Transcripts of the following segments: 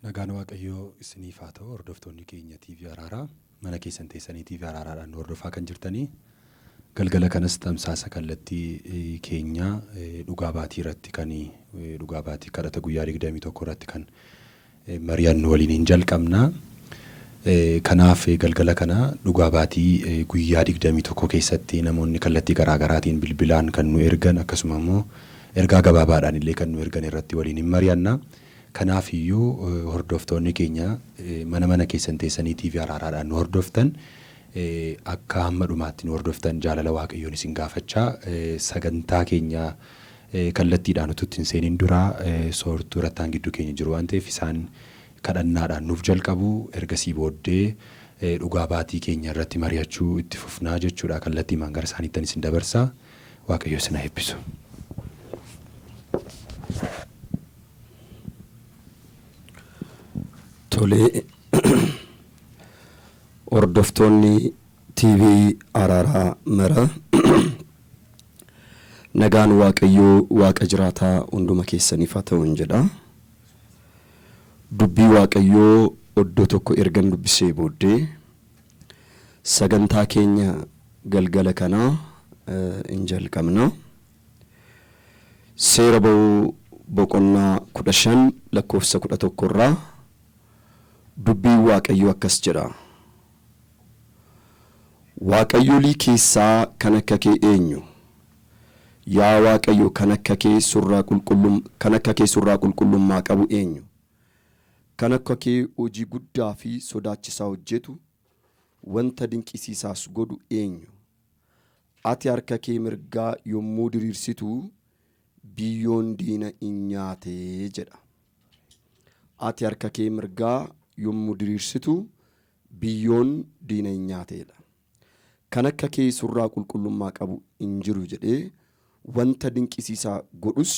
Nagaan Waaqayyoo isiniif haa ta'u. Hordoftoonni keenya TV Araaraa mana keessan teessanii TV Araaraadhaan hordofaa kan jirtanii galgala kanas tamsaasa kallattii keenya dhugaa baatii irratti kan dhugaa baatii kadhata guyyaa 21 irratti kan mari'annu waliin jalqabna. Kanaaf galgala kana dhugaa baatii guyyaa 21 keessatti namoonni kallattii garaa garaatiin bilbilaan kan nu ergan akkasuma immoo ergaa gabaabaadhaan illee kan nu ergan irratti waliin mari'anna. Kanaaf iyyuu hordoftoonni keenya mana keessan teessanii TV Araaraadhaan nu hordoftan akka hamma dhumaatti nu hordoftan jaalala Waaqayyoon isin gaafachaa sagantaa keenya kallattiidhaan ututti hin seeniin dura soortuu rattaan gidduu keenya jiru waan ta'eef isaan kadhannaadhaan nuuf jalqabu ergasii booddee dhugaa baatii keenya irratti mari'achuu itti fufnaa jechuudha. Kallattii mangara isaaniittan isin dabarsaa. Waaqayyo isin haa eebbisu. Tolee hordoftoonni TV Araaraa mara nagaan Waaqayyoo Waaqa jiraataa hunduma keessaniif haa ta'u jedha. Dubbii Waaqayyoo oddoo tokko ergan dubbisee booddee sagantaa keenya galgala kanaa in jalqabna. Seera ba'uu boqonnaa 15 lakkoofsa 11 irraa dubbii Waaqayyoo akkas jedha. Waaqayyolii keessaa kan akka kee eenyu? Yaa Waaqayyo kan akka kee surraa qulqullummaa qabu eenyu? Kan akka kee hojii guddaa fi sodaachisaa hojjetu wanta dinqisiisaas godhu eenyu? Ati harka kee mirgaa yommuu diriirsitu biyyoon diina in nyaatee jedha. Ati harka kee mirgaa yommuu diriirsitu biyyoon diina in nyaateedha. Kan akka kee surraa qulqullummaa qabu in jiru jedhee wanta dinqisiisaa godhus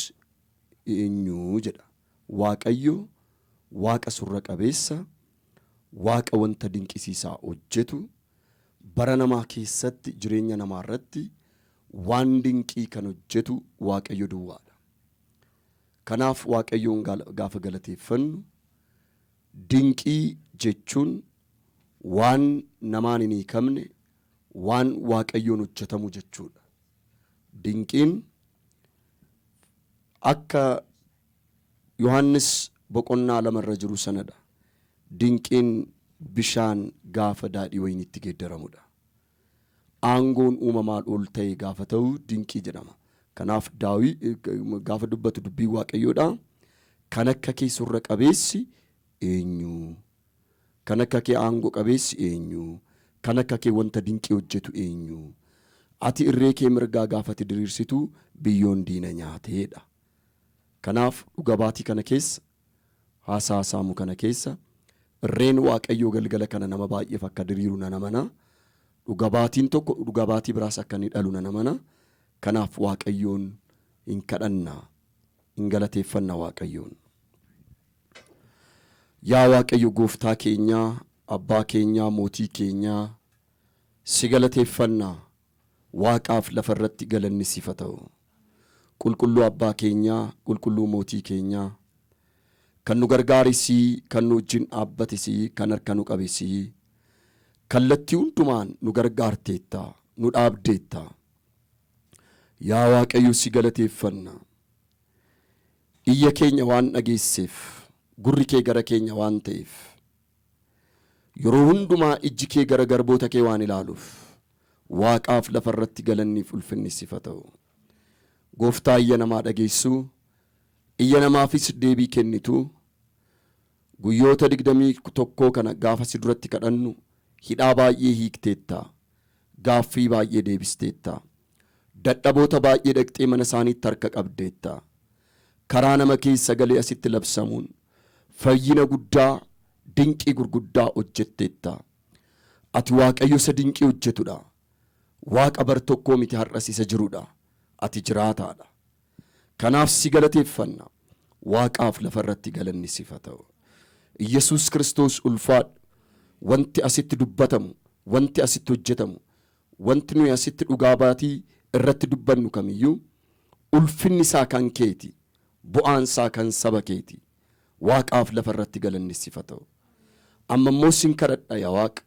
eenyu jedha. Waaqayyo Waaqa surra qabeessa, Waaqa wanta dinqisiisaa hojjetu, bara namaa keessatti jireenya namaa irratti waan dinqii kan hojjetu Waaqayyo duwwaadha. Kanaaf Waaqayyoon gaafa galateeffannu dinqii jechuun waan namaan hin hiikamne waan Waaqayyoon hojjetamu jechuudha. Dinqiin akka Yohaannis boqonnaa 2 irra jiru sanadha. Dinqiin bishaan gaafa daadhii wayiniitti geeddaramudha. Aangoon uumamaan ol ta'e gaafa ta'u dinqii jedhama. Kanaaf gaafa dubbatu dubbii Waaqayyoodha. Kan akka kee surra qabeessi eenyu? Kan akka kee aangoo qabeessi eenyu? Kan akka kee wanta dinqii hojjetu eenyu? Ati irree kee mirgaa gaafati diriirsitu biyyoon diina nyaateedha. Kanaaf dhuga baatii kana keessa haasaa saamuu kana keessa irreen Waaqayyoo galgala kana nama baay'eef akka diriiru nan amana. Dhuga baatiin tokko dhuga baatii biraas akka inni dhalu nan amana. Kanaaf Waaqayyoon hin kadhannaa, hin galateeffannaa Waaqayyoon. Yaa Waaqayyo gooftaa keenyaa, abbaa keenyaa, mootii keenyaa, si galateeffannaa. Waaqaaf lafa irratti galanni siif haa ta'u. Qulqulluu abbaa keenyaa, qulqulluu mootii keenyaa, kan nu gargaarisii, kan nu wajjin dhaabbatisii, kan harka nu qabisii, kallattii hundumaan nu gargaarteetta, nu dhaabdeetta. Yaa Waaqayyo si galateeffanna. Iyya keenya waan dhageesseef, gurri kee gara keenya waan ta'eef, yeroo hundumaa ijji kee gara garboota kee waan ilaaluuf, Waaqaaf lafa irratti galanniif ulfinni siif haa ta'u. Gooftaa iyya namaa dhageessu, iyya namaafis deebii kennitu, guyyoota 21 kana gaafa si duratti kadhannu hidhaa baay'ee hiikteetta, gaaffii baay'ee deebisteetta, dadhaboota baay'ee dhaqxee mana isaaniitti harka qabdeetta, karaa nama keessa galee asitti labsamuun fayyina guddaa, dinqii gurguddaa hojjetteetta. Ati Waaqayyo isa dinqii hojjetudha. Waaqa bar tokkoo miti har'as isa jirudha. Ati jiraataadha. Kanaaf si galateeffanna. Waaqaaf lafa irratti galanni siif haa ta'u. Yesuus Kiristoos ulfaadhu. Wanti asitti dubbatamu, wanti asitti hojjetamu, wanti nuyi asitti dhugaa baatii irratti dubbannu kamiyyuu ulfinni isaa kan keeti, bu'aan isaa kan saba keeti. waaqaaf lafarratti galanni siif haa ta'u. Amma immoo sin kadhadha yaa Waaqa,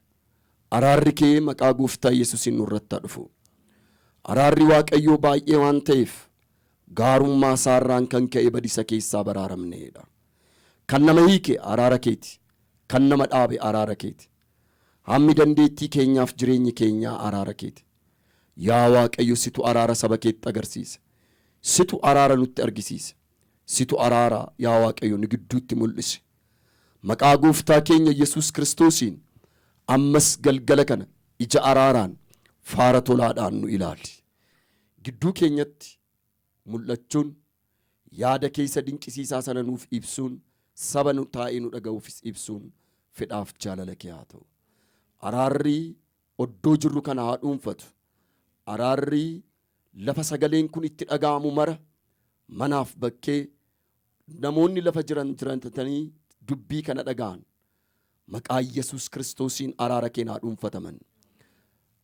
araarri kee maqaa gooftaa Yesuusiin nurratti haa dhufu. Araarri Waaqayyoo baay'ee waan ta'eef gaarummaa isaarraan kan ka'e badiisa keessaa baraaramneedha. Kan nama hiike araara keeti, kan nama dhaabe araara keeti. Hammi dandeettii keenyaaf jireenyi keenyaa araara keeti. Yaa Waaqayyo, situ araara saba keetti agarsiise, situ araara nutti argisiise, situ araara yaa Waaqayyo nu gidduutti mul'ise. Maqaa gooftaa keenya Yesuus Kiristoosiin ammas galgala kana ija araaraan faara tolaadhaan nu ilaali. Gidduu keenyatti mul'achuun, yaada keessa dinqisiisaa sana nuuf ibsuun, saba nu taa'ee nu dhaga'uufis ibsuun fedhaaf jaalala kee haa ta'u. Araarri oddoo jirru kana haa dhuunfatu. Araarri lafa sagaleen kun itti dhaga'amu mara, manaaf bakkee namoonni lafa jirantatanii dubbii kana dhaga'an maqaa Yesuus Kiristoosiin araara kee haa dhuunfataman.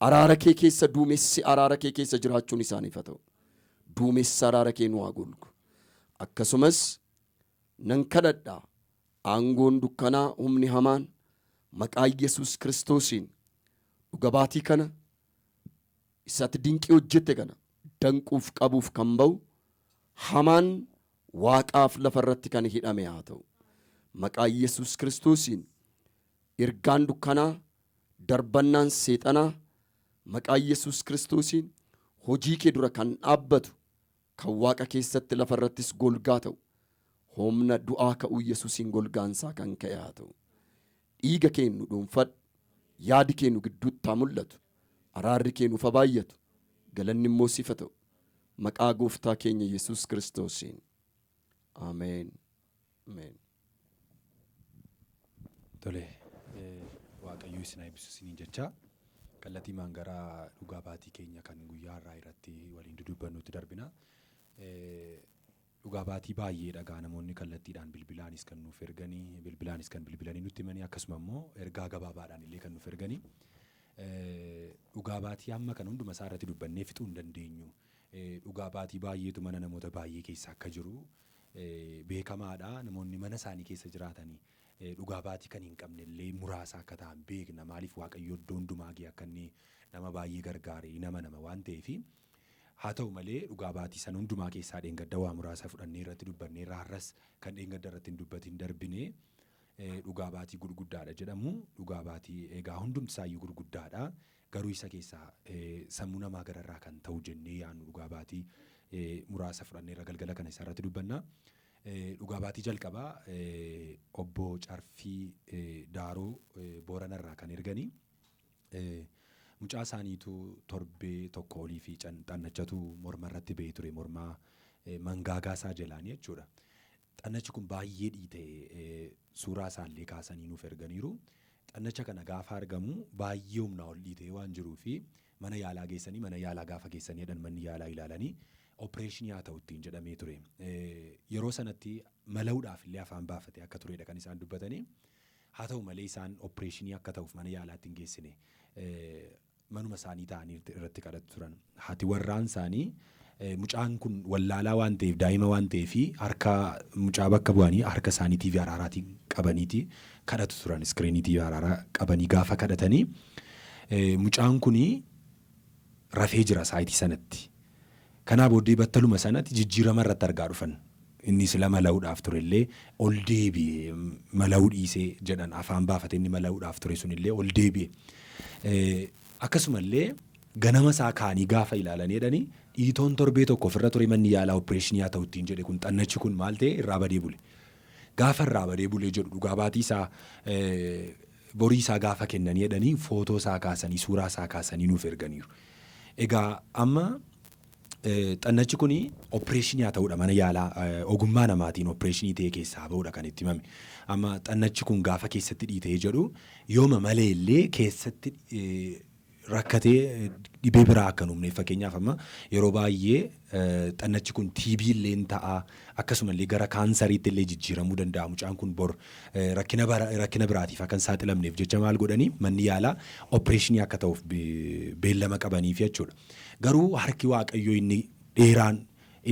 Araara kee keessa duumessi araara kee keessa jiraachuun isaaniif haa ta'u. Duumessi araara kee nu haa golgu. Akkasumas nan kadhadha, aangoon dukkanaa humni hamaan maqaa Yesuus Kiristoosiin dhuga baatii kana isatti dinqii hojjette kana danquuf qabuuf kan ba'u hamaan waaqaaf lafarratti kan hidhame haa ta'u. Maqaa Yesuus Kiristoosiin ergaan dukkanaa, darbannaan seexanaa maqaa Yesuus Kiristoosiin hojii kee dura kan dhaabbatu, kan waaqa keessatti lafarrattis golgaa ta'u, humna du'aa ka'uu Yesuusiin golgaansaa kan ka'e haa ta'u. Dhiiga kee nu dhuunfadhu, yaadi kee nu gidduutti haa mul'atu, araarri kee nuuf haa baay'atu, galanni immoo siif haa ta'u. Maqaa gooftaa keenya Yesuus Kiristoosiin. Ameen. Ameen. Tole, Waaqayyo isin haa eebbisu isiniin jecha kallattiimaan gara dhugaa baatii keenya kan guyyaa har'aa irratti waliin dudubbannutti darbina. Dhugaa baatii baay'ee dhagaa namoonni kallattiidhaan bilbilaanis kan nuuf erganii, bilbilaanis kan bilbilanii nutti himanii, akkasuma immoo ergaa gabaabaadhaan illee kan nuuf erganii. Dhugaa baatii amma kan hunduma isaa irratti dubbannee fixuu hin dandeenyu. Dhugaa baatii baay'eetu mana namoota baay'ee keessa akka jiru beekamaadha. Namoonni mana isaanii keessa jiraatanii dhugaa baatii kan hin qabne illee muraasa akka ta'an beekna. Maaliif Waaqayyo iddoo hundumaa ga'e akka inni nama baay'ee gargaare nama waan ta'eef. Haa ta'u malee dhugaa baatii sana hundumaa keessaa dheengadda waa muraasa fudhannee irratti dubbannee har'as kan dheengadda irratti hin dubbatin darbinee dhugaa baatii gurguddaadha jedhamu. Dhugaa baatii egaa hundumti isaayyuu gurguddaadha. Garuu isa keessaa sammuu namaa gararraa kan ta'u jennee yaannu dhugaa baatii muraasa fudhannee irra galgala kana isaa irratti dubbanna. Dhugaa baatii jalqabaa obbo Carfii Daaroo Booranarraa kan erganii. Mucaa isaaniitu torbee tokko olii fi xannachatu morma irratti ba'ee ture, mormaa mangaagaa isaa jalaanii jechuudha. Xannachi kun baay'ee dhiitee suuraa isaallee kaasanii nuuf erganiiru. Xannacha kana gaafa argamu baay'ee humnaa ol dhiitee waan jiruufi mana yaalaa geessanii, mana yaalaa gaafa geessanii jedhan manni yaalaa ilaalanii opereeshinii haa ta'u ittiin jedhamee ture. Yeroo sanatti mala'uudhaaf illee afaan baafate akka turedha kan isaan dubbatanii. Haa ta'u malee isaan opereeshinii akka ta'uuf mana yaalaatti hin geessine. Manuma isaanii ta'anii irratti kadhatu turan. Haati warraan isaanii mucaan kun wallaalaa waan ta'eef, daa'ima waan ta'eef harka mucaa bakka bu'anii harka isaanii TV araaraatiin qabaniiti kadhatu turan. Iskiriinii TV araaraa qabanii gaafa kadhatanii mucaan kuni rafee jira saayitii sanatti. Kanaa booddee battaluma sanatti jijjiirama irratti argaa dhufan. Inni sila mala'uudhaaf ture illee ol deebi'e, mala'uu dhiisee jedhan afaan baafate inni mala'uudhaaf ture sun illee ol deebi'e. Akkasumallee ganama isaa kaanii gaafa ilaalanii jedhanii dhiitoon torbee tokko ofirra ture manni yaalaa opereeshinii haa ta'u ittiin jedhe kun xannachi kun maal ta'e irraa badee bule. Gaafa irraa badee bulee jedhu dhugaa baatii isaa borii isaa gaafa kennanii jedhanii footoo isaa kaasanii suuraa isaa kaasanii nuuf erganiiru. Egaa amma xannachi kun opereeshinii haa ta'uudha mana yaalaa ogummaa namaatiin opereeshinii ta'e keessaa ba'uudha kan itti himame. Amma xannachi kun gaafa keessatti dhiitee jedhu yooma malee illee keessatti rakkatee dhibee biraa akka hin uumneef fakkeenyaaf amma yeroo baay'ee xannachi kun TB illee ta'a akkasumallee gara kaansariitti illee jijjiiramuu danda'a. Mucaan kun bor rakkina biraatiif akka hin saaxilamneef jecha maal godhanii manni yaalaa opereeshinii akka ta'uuf beellama qabaniif jechuudha. Garuu harki Waaqayyoo inni dheeraan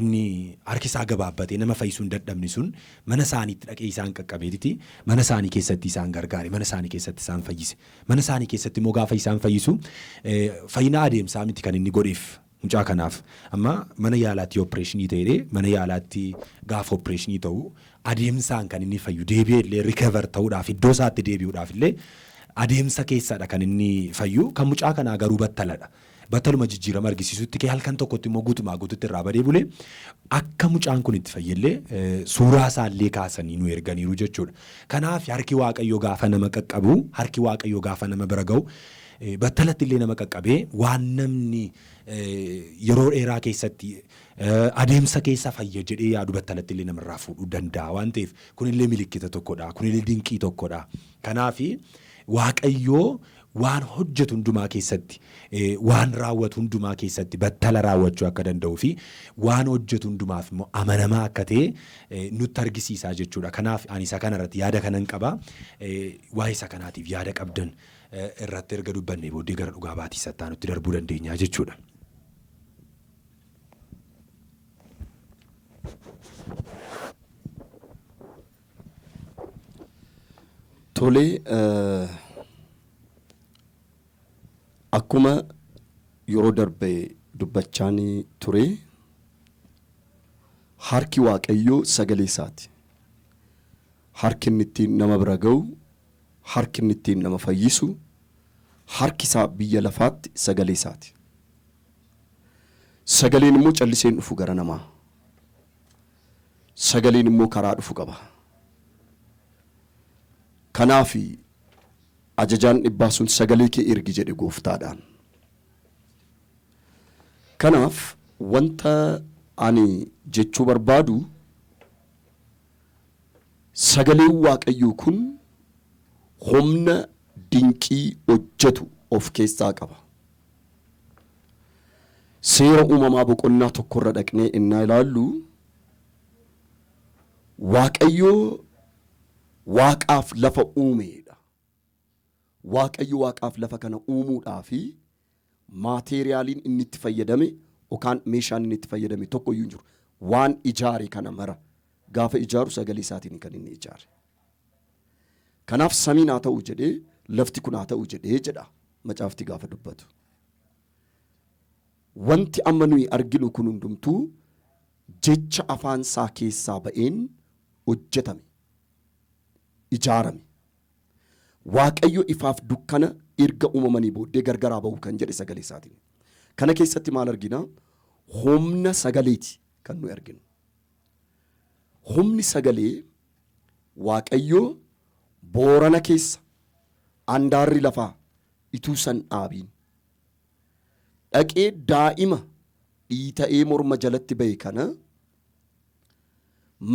inni harki isaa gabaabbatee nama fayyisuu hin dadhabne sun mana isaaniitti dhaqee isaan qaqqabeetiti mana isaanii keessatti isaan gargaare mana isaanii keessatti isaan fayyise mana isaanii keessatti immoo gaafa isaan fayyisu fayyina adeemsaa miti kan inni godheef mucaa kanaaf amma mana yaalaatti opereeshinii ta'ee mana yaalaatti gaafa opereeshinii ta'u adeemsaan kan inni fayyu deebi'ee illee rikever ta'uudhaaf iddoo isaatti deebi'uudhaaf illee adeemsa keessadha kan inni fayyu kan mucaa kanaa garuu battaladha. Battaluma jijjiirama argisiisutti kee halkan tokkotti immoo guutumaa guututti irraa badee bulee akka mucaan kun itti fayyillee suuraa isaallee kaasanii nu erganiiru jechuudha. Kanaaf harki Waaqayyoo gaafa nama qaqqabu harki Waaqayyoo gaafa nama bira ga'u battalatti illee nama qaqqabee waan namni yeroo dheeraa keessatti adeemsa keessa fayya jedhee yaadu battalatti illee namarraa fuudhuu danda'a waan ta'eef kunillee milikkita tokkodha kunillee dinqii tokkodha. Kanaaf Waaqayyoo waan hojjetu hundumaa keessatti waan raawwatu hundumaa keessatti battala raawwachuu akka danda'uu fi waan hojjetu hundumaaf immoo amanamaa akka ta'e nutti argisiisaa jechuudha. Kanaaf ani isa kanarratti yaada kanan qaba. Waa'ee isa kanaatiif yaada qabdan irratti erga dubbannee booddee gara dhugaa baatii sattaa nutti darbuu dandeenya jechuudha. Tolee akkuma yeroo darbe dubbachaan ture harki Waaqayyoo sagalee isaati. Harki inni ittiin nama bira ga'u, harki inni ittiin nama fayyisu, harki isaa biyya lafaatti sagalee isaati. Sagaleen immoo calliseen dhufu gara namaa. Sagaleen immoo karaa dhufu qaba. Kanaaf ajajaan dhibbaa sun sagalee kee ergi jedhe gooftaadhaan. Kanaaf wanta ani jechuu barbaadu sagaleen Waaqayyoo kun humna dinqii hojjetu of keessaa qaba. Seera uumamaa boqonnaa tokkorra dhaqnee innaa ilaallu Waaqayyoo waaqaaf lafa uumeedha. Waaqayyo waaqaaf lafa kana uumuudhaafi maateriyaaliin inni itti fayyadame yookaan meeshaan inni itti fayyadame tokko iyyuu hin jiru. Waan ijaare kana mara gaafa ijaaru sagalee isaatiin kan inni ijaare. Kanaaf samiin haa ta'u jedhee lafti kun haa ta'u jedhee jedha macaafti gaafa dubbatu. Wanti amma nuyi arginu kun hundumtuu jecha afaan isaa keessaa ba'een hojjetame, ijaarame. Waaqayyo ifaaf dukkana erga uumamanii booddee gargaraa ba'u kan jedhe sagalee isaatiin. Kana keessatti maal argina? Humna sagaleeti kan nuyi arginu. Humni sagalee Waaqayyo boorana keessa andaarri lafaa ituu san dhaabiin dhaqee daa'ima dhiita'ee morma jalatti ba'e kana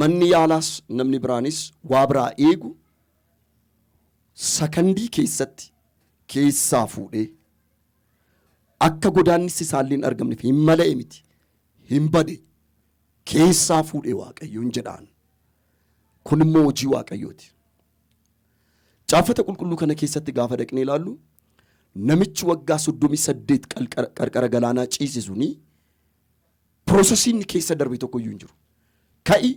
manni yaalaas namni biraanis waa biraa eegu sakandii keessatti keessaa fuudhee akka godaannissi isaallee hin argamneef hin mala'e miti hin bade keessaa fuudhee Waaqayyoon jedhaan. Kun immoo hojii Waaqayyooti. Caafata qulqulluu kana keessatti gaafa dhaqnee ilaallu namichi waggaa 38 qarqara galaanaa ciise suni piroosesiin keessa darbe tokko iyyuu hin jiru. Ka'i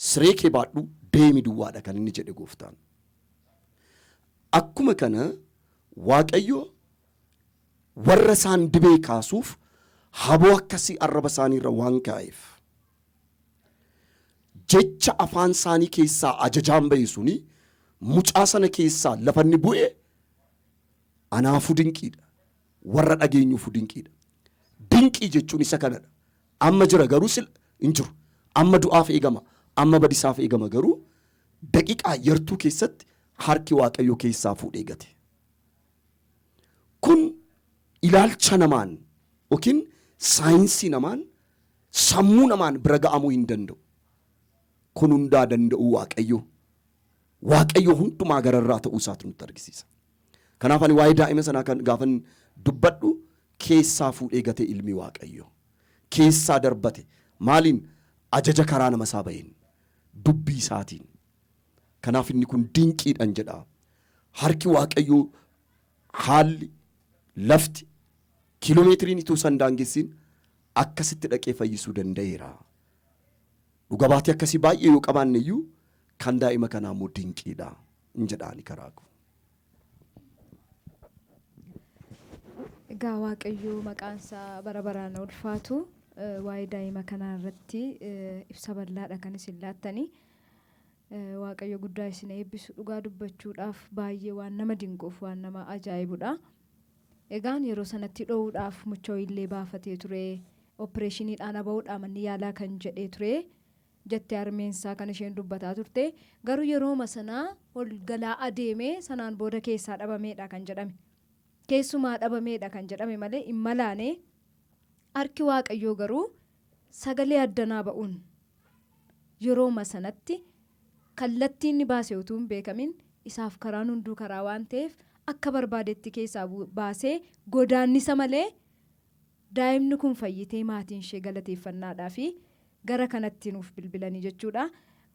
siree kee baadhu deemi duwwaadha kan inni jedhe gooftaan. Akkuma kana Waaqayyo warra isaan dibee kaasuuf haboo akkasii arraba isaaniirra waan kaa'eef jecha afaan isaanii keessaa ajajaan ba'e suni mucaa sana keessaa lafanni bu'e anaafuu dinqiidha. Warra dhageenyuufuu dinqiidha. Dinqii jechuun isa kanadha. Amma jira garuu hin jiru. Amma du'aaf eegama. Amma badisaaf eegama garuu daqiiqaa yartuu keessatti harki Waaqayyo keessaa fuudhee gate. Kun ilaalcha namaan yookiin saayinsii namaan sammuu namaan bira ga'amuu hin danda'u. Kun hundaa danda'u Waaqayyo. Waaqayyo hundumaa gararraa ta'uu isaatu nutti argisiisa. Kanaaf ani waa'ee daa'ima sanaa kan gaafan dubbadhu keessaa fuudhee gate ilmi Waaqayyo. Keessaa darbate maaliin ajaja karaa nama isaa ba'een dubbii isaatiin. Kanaaf inni kun dinqiidhaan jedha. Harki Waaqayyoo haalli lafti kiiloomeetiriin ituu san daangessin akkasitti dhaqee fayyisuu danda'eera dhuga baatii akkasii baay'ee yoo qabaanne iyyuu kan daa'ima kanaa immoo dinqiidha hin jedhaani karaa koo. Egaa Waaqayyoo maqaansaa bara baraan ulfaatu waa'ee daa'ima kanaa irratti ibsa bal'aadha kan isin laattanii. Waaqayyo guddaa isin eebbisu dhugaa dubbachuudhaaf baay'ee waan nama dinquuf waan nama ajaa'ibudha. Egaan yeroo sanatti dho'uudhaaf muchoo illee baafatee ture, opereeshiniidhaan ba'uudhaan manni yaalaa kan jedhee ture jettee harmeensaa kan isheen dubbataa turte. Garuu yerooma sanaa ol galaa adeemee sanaan booda keessaa dhabameedha kan jedhame. Keessumaa dhabameedha kan jedhame malee hin malaane. Harki Waaqayyoo garuu sagalee addanaa ba'uun yerooma sanatti kallattiin inni baase utuu hin beekamin isaaf karaan hunduu karaa waan ta'eef akka barbaadetti keessaa baasee godaannisa malee daa'imni kun fayyitee maatiin ishee galateeffannaadhaa fi gara kanatti nuuf bilbilanii jechuudha.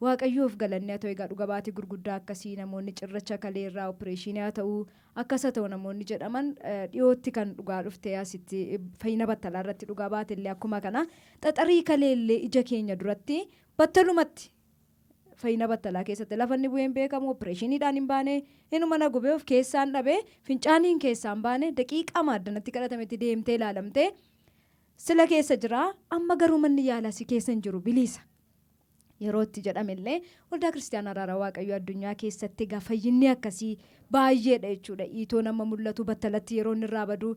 Waaqayyoof galanni haa ta'u. Egaa dhuga baatii gurguddaa akkasii namoonni cirracha kaleerraa opereeshinii haa ta'u akkas haa ta'u namoonni jedhaman dhiyootti kan dhugaa dhuftee asitti fayyina battalaa irratti dhugaa baatellee akkuma kana xaxarii kaleellee ija keenya duratti battalumatti fayyina battalaa keessatti lafanni bu'een beekamu opereeshiniidhaan hin baane inuma na gubee of keessaan dhabee fincaaniin keessaan baane daqiiqaa maaddanatti kadhatametti deemtee ilaalamtee sila keessa jira amma garuu manni yaalaa si keessa hin jiru bilisa. Yeroo itti jedhamellee waldaa kiristaanaa Araaraa Waaqayyoo addunyaa keessatti egaa fayyinni akkasii baay'eedha jechuudha. Iitoo nama mul'atu battalatti yeroo inni irraa badu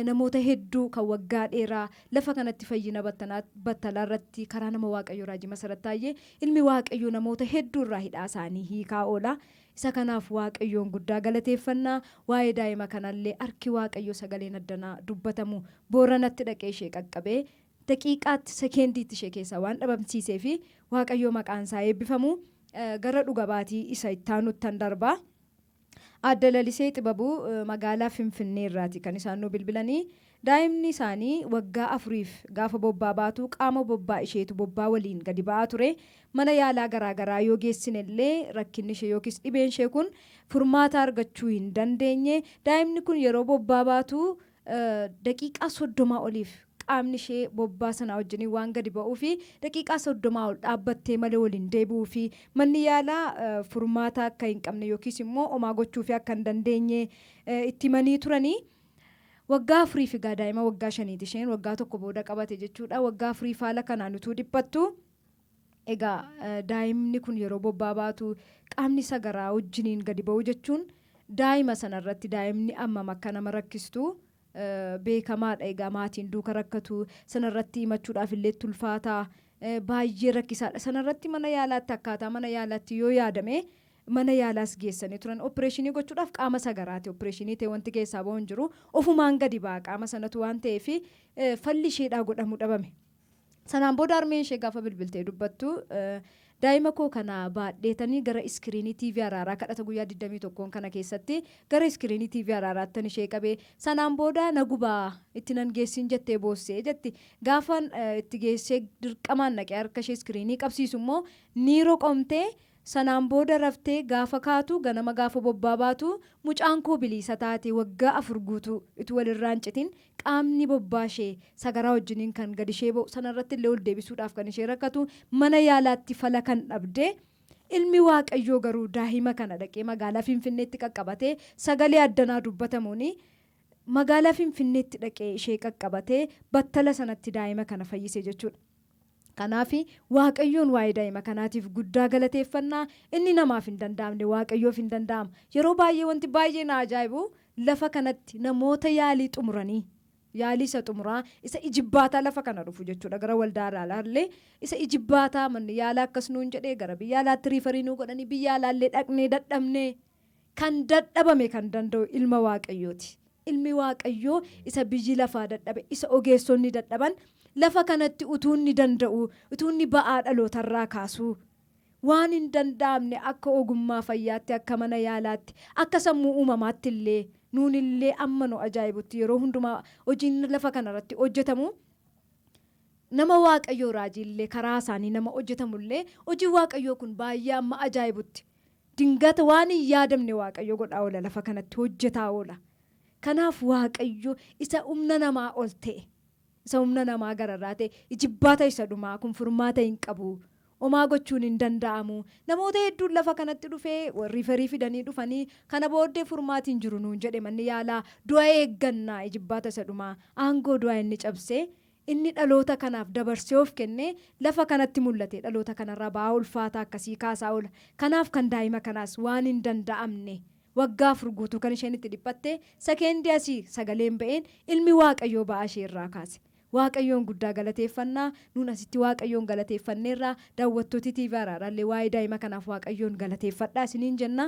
namoota hedduu kan waggaa dheeraa lafa kanatti fayyina battalaa irratti karaa nama Waaqayyoo raajii Masarat Taayyee ilmi Waaqayyoo namoota hedduu irraa hidhaa isaanii hiikaa oola. Isa kanaaf Waaqayyoon guddaa galateeffannaa. Waa'ee daa'ima kanallee harki Waaqayyoo sagaleen addanaa dubbatamu Booranatti dhaqee ishee qaqqabee daqiiqaatti sekendiitti ishee keessaa waan dhabamsiisee fi Waaqayyoo maqaan isaa eebbifamu. Gara dhuga baatii isa ittaanutti darbaa. Adda Lalisee Xibabuu magaalaa Finfinnee irraati kan isaan nu bilbilanii. Daa'imni isaanii waggaa 4 gaafa bobbaa baatu qaama bobbaa isheetu bobbaa waliin gadi ba'aa ture. Mana yaalaa garaagaraa yoo geessinellee rakkinni ishee yookiis dhibeen ishee kun furmaata argachuu hin dandeenye. Daa'imni kun yeroo bobbaa baatu daqiiqaa 30 oliif qaamni ishee bobbaa sanaa wajjin waan gadi ba'uu fi daqiiqaa 30 ol dhaabbattee malee waliin deebi'uu fi manni yaalaa furmaata akka hin qabne yookiis immoo homaa gochuu fi akka hin dandeenye itti himanii turanii. Waggaa 4 egaa daa'ima waggaa 5 isheen waggaa tokko booda qabate jechuudha. Waggaa 4 faala kanaan utuu dhiphattu egaa daa'imni kun yeroo bobbaa baatu qaamni isa garaa wajjiniin gadi ba'u jechuun daa'ima sanarratti daa'imni ammam akka nama rakkistu beekamaadha. Egaa maatiin duuka rakkatu sanarratti himachuudhaaf illee tulfaataa baay'ee rakkisaadha. Sanarratti mana yaalaatti akkaataa mana yaalaatti yoo yaadame mana yaalaas geessanii turan opereeshinii gochuudhaaf qaama sagaraati. Opereeshinii ta'e wanti keessaa ba'u hin jiru ofumaan gadi ba'a qaama sanatu waan ta'eef falli isheedhaa godhamuu dhabame. Sanaan booda harmeen ishee gaafa bilbiltee dubbattu daa'ima koo kana baadheetanii gara iskiriinii TV Araaraa kadhata guyyaa 21 kana keessatti gara iskiriinii TV Araaraatti ishee qabee sanaan booda na gubaa itti nan geessin jettee boossee jetti. Gaafan itti geessee dirqamaan naqee harka ishee iskiriinii qabsiisu immoo niiroo qomtee sanaan booda raftee gaafa kaatu ganama gaafa bobbaa baatu mucaan koo bilisa taate waggaa 4 guutuu itti walirraan citin qaamni bobbaa ishee sagaraa wajjiniin kan gadi ishee ba'u sanarratti illee ol deebisuudhaaf kan ishee rakkatu mana yaalaatti fala kan dhabde. Ilmi Waaqayyoo garuu daa'ima kana dhaqee magaalaa Finfinneetti qaqqabatee sagalee addanaa dubbatamuun magaalaa Finfinneetti dhaqee ishee qaqqabatee battala sanatti daa'ima kana fayyise jechuudha. Kanaaf Waaqayyoon waa'ee daa'ima kanaatiif guddaa galateeffannaa. Inni namaaf hin danda'amne Waaqayyoof hin danda'ama. Yeroo baay'ee wanti baay'ee na ajaa'ibu lafa kanatti namoota yaalii xumuranii yaalii isa xumuraa isa ijibbaataa lafa kana dhufu jechuudha. Gara waldaa Araalaallee isa ijibbaataa manni yaalaa akkas nuun jedhee gara biyya alaatti riifarii nuu godhanii biyya alaallee dhaqnee dadhabnee kan dadhabame kan danda'u ilma Waaqayyooti. Ilmi Waaqayyoo isa biyyi lafaa dadhabe isa ogeessonni dadhaban lafa kanatti utuu inni danda'u utuu inni ba'aa dhalootarraa kaasu waan hin danda'amne akka ogummaa fayyaatti akka mana yaalaatti akka sammuu uumamaatti illee nuun illee amma nu ajaa'ibutti yeroo hundumaa hojiin lafa kanarratti hojjetamu nama Waaqayyoo raajiillee karaa isaanii nama hojjetamullee hojii Waaqayyoo kun baay'ee amma ajaa'ibutti dingata waan hin yaadamne Waaqayyoo godhaa oola lafa kanatti hojjetaa oola. Kanaaf Waaqayyoo isa humna namaa ol ta'e isa humna namaa gararraa ta'e ijibbaata isa dhumaa kun furmaata hin qabu homaa gochuun hin danda'amu. Namoota hedduun lafa kanatti dhufee riifarii fidanii dhufanii kana booddee furmaatiin jiru nuun jedhe manni yaalaa du'a eeggannaa ijibbaata isa dhumaa aangoo du'a inni cabsee inni dhaloota kanaaf dabarsee of kennee lafa kanatti mul'ate dhaloota kanarraa ba'aa ulfaataa akkasii kaasaa oola. Kanaaf kan daa'ima kanaas waan hin danda'amne waggaa afur guutuu kan isheen itti dhiphatte sekeendii asii sagaleen ba'een ilmi waaqayyoo ba'aa ishee irraa kaase. Waaqayyoon guddaa galateeffannaa nuun asitti waaqayyoon galateeffanneerraa daawwattooti TV Araaraallee waa'ee daa'ima kanaaf waaqayyoon galateeffadhaa isiniin jenna.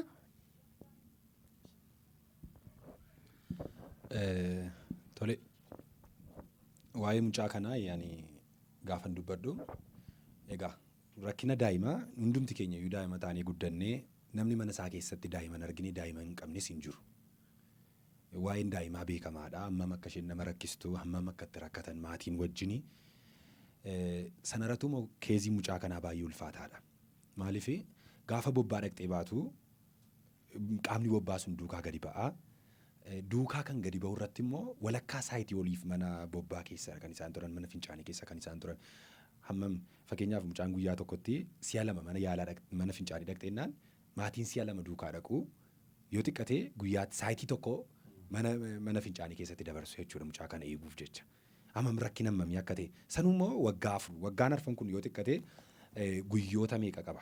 Tole waa'ee mucaa kanaa yaani gaafan dubbadhu egaa rakkina daa'imaa hundumti keenya iyyuu daa'ima taanee guddannee namni mana isaa keessatti daa'iman argine daa'ima hin qabnes hin jiru. Waa'een daa'imaa beekamaadha. Hammam akka isheen nama rakkistu, hammam akka itti rakkatan maatiin wajjini. Sanarrattuu keezii mucaa kanaa baay'ee ulfaataadha. Maaliif gaafa bobbaa dhaqxee baatu qaamni bobbaa sun duukaa gadi ba'aa. Duukaa kan gadi ba'u irratti immoo walakkaa saayitii oliif mana bobbaa keessa kan isaan turan, mana fincaanii keessa kan isaan turan. Hammam fakkeenyaaf mucaan guyyaa tokkotti si'a lama mana yaalaa mana fincaanii dhaqxeennaan maatiin si'a lama duukaa dhaqu yoo xiqqate guyyaatti saayitii tokko mana fincaanii keessatti dabarsu jechuudha mucaa kana eeguuf jecha. Hammam rakkina hammamii akka ta'e sanummoo waggaan arfan kun yoo xiqqate guyyoota meeqa qaba.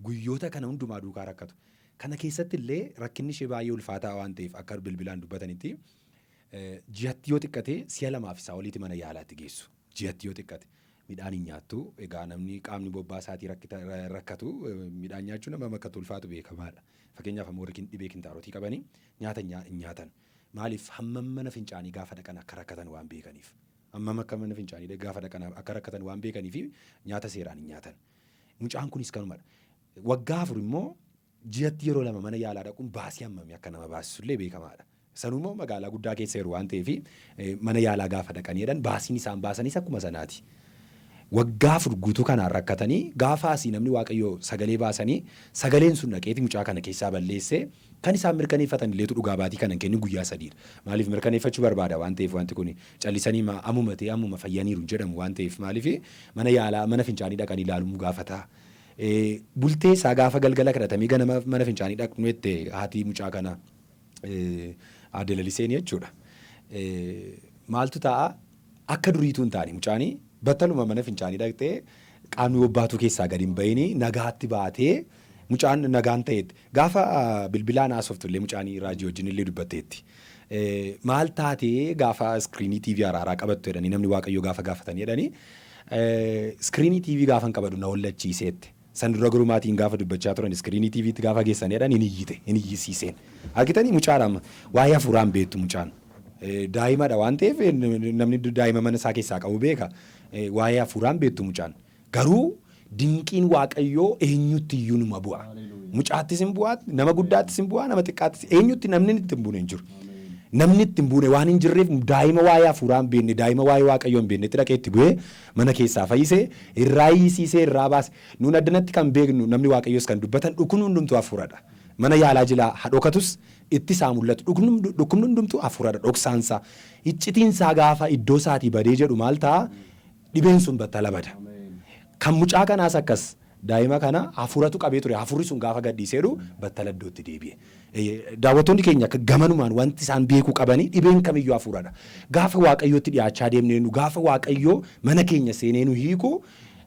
Guyyoota kana hundumaa duukaa rakkatu. Kana keessatti illee rakkinni ishee baay'ee ulfaataa waan ta'eef akka bilbilaan dubbatanitti ji'atti yoo xiqqate si'a lamaaf isaa oliiti mana yaalaatti geessu. Ji'atti yoo xiqqate midhaan hin nyaattu. Egaa namni qaamni bobbaa isaatii rakkatu midhaan nyaachuu nama akka ulfaatu beekamaadha. Fakkeenyaaf ammoo dhibee kintaarotii qabanii nyaata hin nyaatan. Maaliif hammam mana fincaanii gaafa dhaqan akka rakkatan waan beekaniif. Hammam akka mana fincaanii gaafa dhaqan akka rakkatan waan beekaniif nyaata seeraan hin nyaatan. Mucaan kunis kanumadha. Waggaa afur immoo ji'atti yeroo lama mana yaalaa dhaquun baasii hammamii akka nama baasisullee beekamaadha. Sanummoo magaalaa guddaa keessa jiru waan ta'eef mana yaalaa gaafa dhaqanii jedhan baasiin isaan baasanis akkuma sanaati. Waggaa afur guutuu kanaan rakkatanii gaafa asii namni waaqayyoo sagalee baasanii sagaleen sun dhaqeeti mucaa kana keessaa balleessee kan isaan mirkaneeffatan illeetu dhugaa baatii kanan kennu guyyaa sadiidha. Maaliif mirkaneeffachuu barbaada waan ta'eef wanti kun callisanii ammuma fayyaniiru jedhamu waan ta'eef maaliif mana yaalaa mana fincaanii dhaqanii ilaaluu gaafata. Bultee isaa gaafa galgala kadhatamee ganama mana fincaanii dhaqnu jettee haati mucaa kana aadde laliseen jechuudha. Maaltu ta'a akka duriituu hin taane mucaanii battaluma mana fincaanii dhaqxee qaamni bobbaatu keessaa gadi hin bahini nagaatti baatee mucaan nagaan ta'etti gaafa bilbilaan haasoftu illee mucaanii raajii wajjin illee dubbatteetti. Maal taatee gaafa iskiriinii TV Araaraa qabattu jedhanii namni waaqayyoo gaafa gaafatanii jedhanii iskiriinii TV gaafa hin qabadu na wallachiiseetti. San dura garuu maatiin gaafa dubbachaa turan iskiriinii TV'tti gaafa geessan jedhan hin iyyisiiseen. Argitanii mucaadhaan waa'ee hafuuraan beektu mucaan. Daa'imadha waan ta'eef namni daa'ima mana isaa keessaa qabu beeka. Waa'ee hafuuraan beektu mucaan. Garuu dinqiin waaqayyoo eenyutti iyyuu numa bu'a. Mucaattis hin bu'aa, nama guddaattis hin bu'aa, nama xiqqaattis eenyutti namni itti hin buune hin jiru. Namni itti hin buune waan hin jirreef daa'ima waa'ee hafuuraan beekne daa'ima waa'ee waaqayyoo hin beeknetti dhaqee itti bu'ee mana keessaa fayyisee irraa hiisiisee irraa baase. Nuun addanatti kan beeknu namni waaqayyoos kan dubbatan dhukkubni hundumtuu hafuuradha. Mana yaalaa jilaa hadhokatus itti isaa mul'atu dhukkubni hundumtuu hafuuradha dhoksaansaa. Iccitiinsaa gaafa iddoo isaatii badee jedhu maal ta'a dhibeen sun battala bada. Kan mucaa kanaas akkas daa'ima kana hafuuratu qabee ture hafuurri sun gaafa gadhiiseedhu battala iddootti deebi'e. Daawwattoonni keenya gamanumaan wanti isaan beekuu qabanii dhibeen kamiyyuu hafuuradha. Gaafa waaqayyootti dhiyaachaa deemneenu gaafa waaqayyoo mana keenya seeneenu hiiku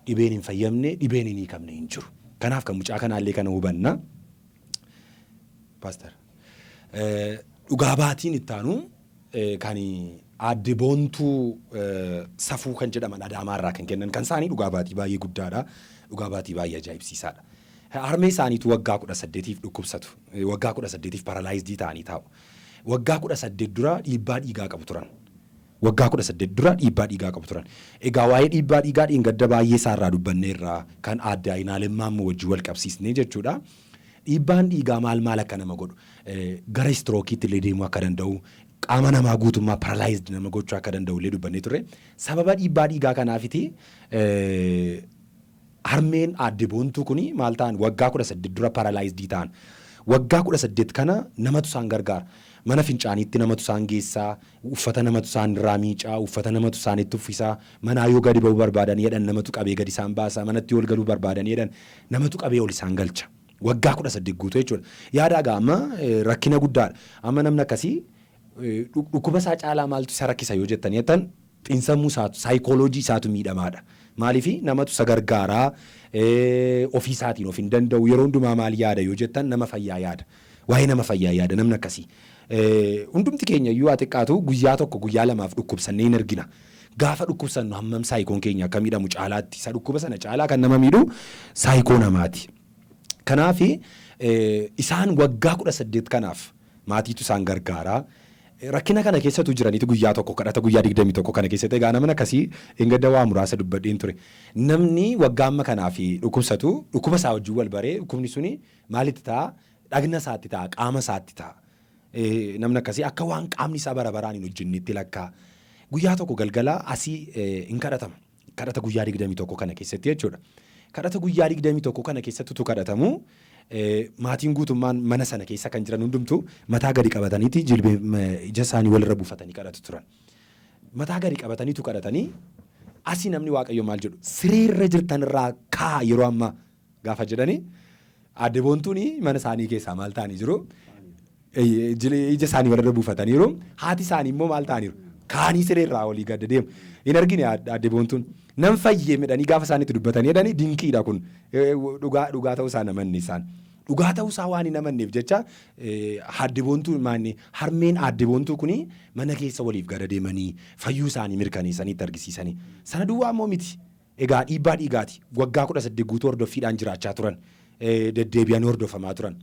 dhibeen hin fayyamne dhibeen hin hiikamne hin jiru. Kanaaf kan mucaa kanaallee kana hubanna. Paaster. Dhugaa baatiin ittaanu kan aadde boontuu safuu kan jedhaman Adaamaarraa kan kennan kan isaanii dhugaa baatii baay'ee guddaadha. Dhugaa baatii baay'ee ajaa'ibsiisaadha. Harmee isaaniitu waggaa 18 dhukkubsatu. Waggaa 18 paralaayizidii ta'anii taa'u. Waggaa 18 dura dhiibbaa dhiigaa qabu turan. Waggaa 18 dura dhiibbaa dhiigaa qabu turan. Egaa waa'ee dhiibbaa dhiigaa dheengadda baay'ee isaarraa dubbanneerraa kan aadde Ayinaalemmaa wajjin wal qabsiisnee jechuudha. Dhiibbaan dhiigaa maal akka nama godhu gara istirookiitti illee deemuu akka danda'u qaama namaa guutummaa paralaayizd nama gochuu akka danda'u illee dubbannee turre. Sababa dhiibbaa dhiigaa kanaafiti harmeen aadde boontuu kuni maal ta'an waggaa 18 dura paralaayizidii ta'an. Waggaa 18 kana namatu isaan gargaara. mana fincaaniitti namatu isaan geessaa, uffata namatu isaan irraa miicaa, uffata namatu isaanitti uffisaa, manaa yoo gadi ba'uu barbaadan jedhan namatu qabee gadi isaan baasaa, manatti ol galuu barbaadan jedhan namatu qabee ol isaan galcha. Waggaa 18 guutuu jechuudha. Yaadaagaa amma rakkina guddaadha. Amma namni akkasii dhukkuba isaa caalaa maaltu isa rakkisa yoo jettan jettan xiinsammuu isaatu, saayikooloojii isaatu miidhamaadha. Maaliifi namatu isa gargaaraa ofii isaatiin of hin danda'u yeroo hundumaa maal yaada yoo jettan nama fayyaa yaada. Waa'ee nama fayyaa yaada namni akkasii. Hundumti keenya iyyuu haa xiqqaatu guyyaa tokko guyyaa lamaaf dhukkubsannee hin argina. Gaafa dhukkubsannu hammam saayikoon keenya akka miidhamu caalaatti isa dhukkuba sana caalaa kan nama miidhu saayikoo namaati. Kanaaf isaan waggaa 18 kanaaf maatiitu isaan gargaaraa. Rakkina kana keessatu jiraniitu guyyaa tokko kadhata guyyaa 21 kana keessatti egaa namni akkasii engadda waa muraasa dubbadheen ture. Namni waggaa amma kanaaf dhukkubsatu dhukkuba isaa wajjin wal baree dhukkubni suni maalitti ta'a? Dhagna isaatti ta'a, qaama isaatti ta'a. Namni akkasii akka waan qaamni isaa bara baraan hin hojjennetti lakkaa. Guyyaa tokko galgala asii hin kadhatama. Kadhata guyyaa 21 kana keessatti jechuudha. Kadhata guyyaa 21 kana keessattuu kadhatamu maatiin guutummaan mana sana keessa kan jiran hundumtu mataa gadi qabataniiti jilbee ija isaanii walirra buufatanii kadhatu turan. Mataa gadi qabataniitu kadhatanii asii namni Waaqayyo maal jedhu sireerra jirtan irraa kaa yeroo ammaa gaafa jedhanii adde boontuuni mana isaanii keessaa maal ta'anii jiru ija isaanii walirra buufataniiru haati isaanii immoo maal ta'aniiru kaanii sireerraa olii gad deemu hin argine adde boontuun. Nam fayyee midhanii gaafa isaaniitti dubbatanii jedhanii dinqiidha kun dhugaa ta'uu isaa namanne isaan. Dhugaa ta'uu isaa waan hin amanneef jecha adde boontuu maanne harmeen adde boontuu kuni mana keessa waliif gad deemanii fayyuu isaanii mirkaneessaniitti argisiisanii. Sana duwwaa immoo miti. Egaa dhiibbaa dhiigaati. Waggaa 18 guutuu hordoffiidhaan jiraachaa turan. Deddeebi'anii hordofamaa turan.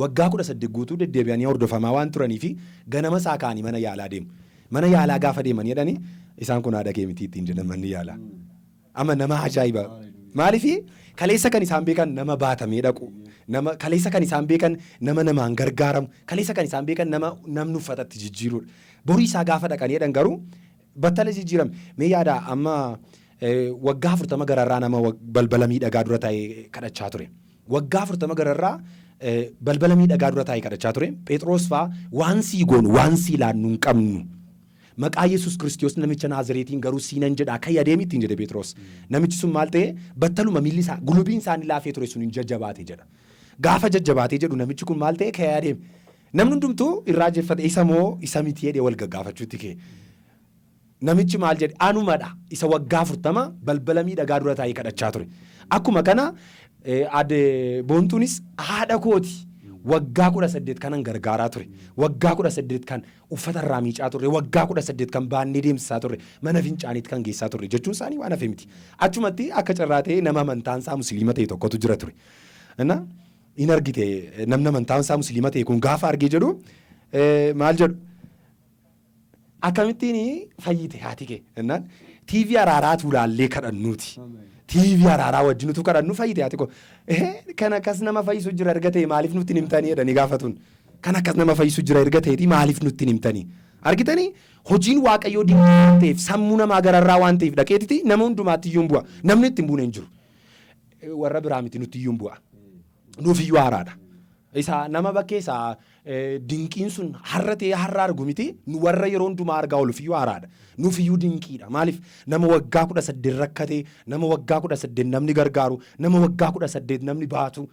Waggaa 18 guutuu deddeebi'anii hordofamaa waan turanii fi ganama isaa kaanii mana yaalaa deemu. Mana yaalaa gaafa deemanii jedhanii isaan kun haadha kee miti ittiin jedhan manni yaalaa. Amma nama ajaa'iba. Maaliifi kaleessa kan isaan beekan nama baatamee dhaqu. Kaleessa kan isaan beekan nama namaan gargaaramu. Kaleessa kan isaan beekan namni uffatatti jijjiirudha. Borii isaa gaafa dhaqanii jedhan garuu battala jijjiirame. Mee yaadaa amma waggaa 40 gararraa nama balbala miidhagaa dura taa'ee kadhachaa ture. Waggaa 40 gararraa balbala miidhagaa dura taa'ee kadhachaa ture. Phexros fa'aa waan sii goonu waan sii laannu hin qabnu. Maqaa Yesuus Kiristoos namicha Naazireetiin garuu siinan jedhaa kan yadeemi ittiin jedhe Phexros. Namichi sun maal ta'e battaluma miilli isaa gulubiin isaanii laafee ture sun hin jajjabaate jedha. Gaafa jajjabaatee jedhu namichi kun maal ta'e kan yadeemi. Namni hundumtuu irraa jeffate isa moo isa miti jedhee wal gaggaafachuutti ka'e. Namichi maal jedhe anumadha isa waggaa 40 balbala miidhagaa dura taa'ee kadhachaa ture. Akkuma kana adde boontuunis haadha kooti. Waggaa 18 kanan gargaaraa ture. Waggaa 18 kan uffata irraa miicaa turre. Waggaa 18 kan baannee deemsisaa turre. Mana fincaaniitti kan geessaa turre jechuun isaanii waan hafe miti. Achumatti akka carraa ta'e nama amantaan isaa musliima ta'e tokkotu jira ture. In argite namni amantaan isaa musliima ta'e kun gaafa argee jedhu maal jedhu akkamittiin fayyite haati kee jennaan TV araaraatu ilaallee kadhannuuti. TV araaraa wajjinutu kadhannu fayyite haati koo. Kan akkas nama fayyisu jira erga ta'e maaliif nutti himtanii jedhanii gaafatuun. Kan akkas nama fayyisu jira erga ta'eeti maaliif nutti himtanii. Argitanii hojiin Waaqayyoo dinqii waan ta'eef sammuu namaa gararraa waan ta'eef dhaqeetiti nama hundumaatti iyyuu hin bu'a. Namni itti hin buune hin jiru. Warra biraa miti nutti iyyuu hin bu'a. Nuuf iyyuu haaraadha. Isa nama bakkee isaa dinqiin sun har'a ta'ee har'a argu miti warra yeroo hundumaa argaa ooluuf iyyuu haaraadha. Nuuf iyyuu dinqiidha. Maaliif nama waggaa 18 rakkatee nama waggaa 18 namni gargaaru nama waggaa 18 namni baatu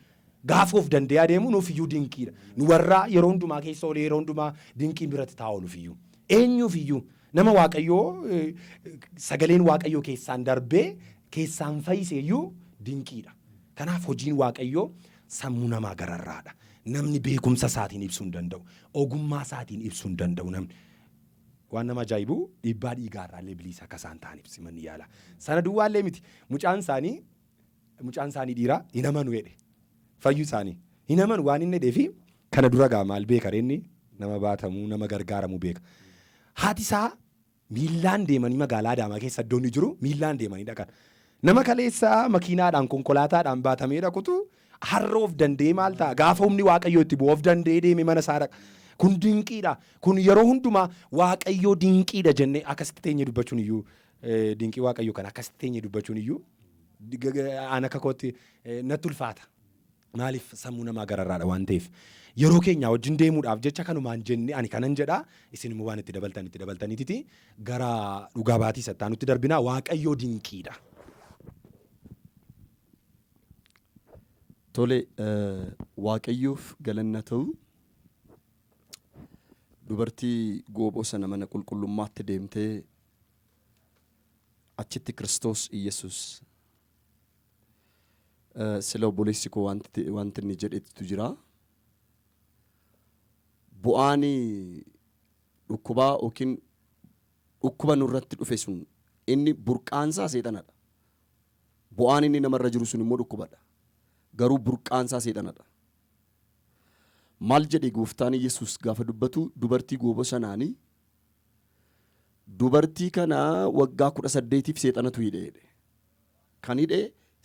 gaafa of danda'aa deemu nuuf iyyuu dinqiidha. Nu warra yeroo hundumaa keessa olee yeroo hundumaa dinqiin biratti taa'u ooluuf iyyuu. Eenyuuf iyyuu nama Waaqayyoo sagaleen Waaqayyoo keessaan darbee keessaan fayyise iyyuu dinqiidha. Kanaaf hojiin Waaqayyoo sammuu namaa gararraadha. Namni beekumsa isaatiin ibsuu hin danda'u. Ogummaa isaatiin ibsuu hin danda'u namni. Waan nama ajaa'ibu dhiibbaa dhiigaarraallee bilisa akka isaan ta'an ibsi manni yaalaa. Sana duwwaallee miti. Mucaan isaanii dhiiraa hin amanu jedhe. Fayyuu isaanii. Hin amanu waan inni jedheefi kana dura gaa maal beeka reenni nama baatamuu nama gargaaramuu beeka. Haati isaa miillaan deemanii magaalaa Adaamaa keessa iddoon jiru miillaan deemanii dhaqan. Nama kaleessaa makiinaadhaan konkolaataadhaan baatamee dhaqutu har'a of danda'ee maal ta'a gaafa humni Waaqayyoo itti bu'u of danda'ee deeme mana isaa dhaqa. Kun dinqiidha. Kun yeroo hundumaa Waaqayyoo dinqiidha jennee akkasitti teenye dubbachuun iyyuu dinqii Waaqayyoo kana akkasitti teenye dubbachuun iyyuu aan akka kootti natti ulfaata. maaliif sammuu namaa gararraadha waan ta'eef yeroo keenya wajjin deemuudhaaf jecha kanumaan jenne ani kanan jedha isin immoo waan itti dabaltaniititi gara dhugaa baatii sattaanutti darbinaa Waaqayyoo dinqiidha. Tole Waaqayyoof galanna ta'u dubartii gooboo sana mana qulqullummaatti deemtee achitti Kiristoos Iyesuus sila obboleessi koo wanti inni jedhetu jira. Bu'aan dhukkubaa yookiin dhukkuba nurratti dhufe sun inni burqaansaa seexanadha. Bu'aan inni namarra jiru sun immoo dhukkubadha. Garuu burqaansaa seexanadha. Maal jedhe gooftaan Yesuus gaafa dubbatu dubartii gooboo sanaanii dubartii kana waggaa 18 seexanatu hidhe. Kan hidhe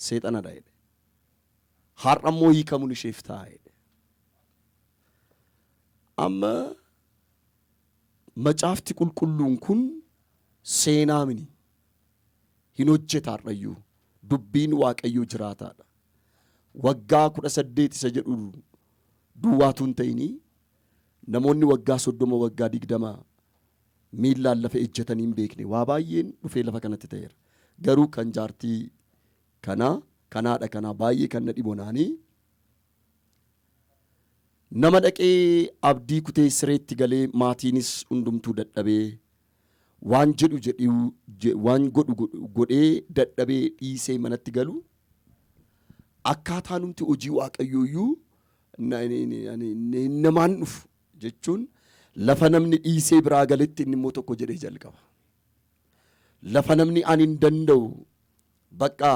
seexanadha jedhe. Har'a immoo hiikamuun isheef ta'a jedhe. Amma macaafti qulqulluun kun seenaa mini hin hojjeta har'ayyuu dubbiin Waaqayyoo jiraataadha. Waggaa 18 isa jedhu duwwaatu hin ta'ini namoonni waggaa 30 waggaa 20 miillaan lafa ejjetanii hin beekne waa baay'een dhufee lafa kanatti ta'eera. Garuu kan jaartii kanaadha baay'ee kan na dhibonaanii nama dhaqee abdii kutee sireetti galee maatiinis hundumtuu dadhabee waan godhu godhee dadhabee dhiisee manatti galu akkaataa numti hojii Waaqayyooyyuu namaan dhufu jechuun lafa namni dhiisee biraa galetti inni immoo tokko jedhee jalqaba. Lafa namni ani hin danda'u bakka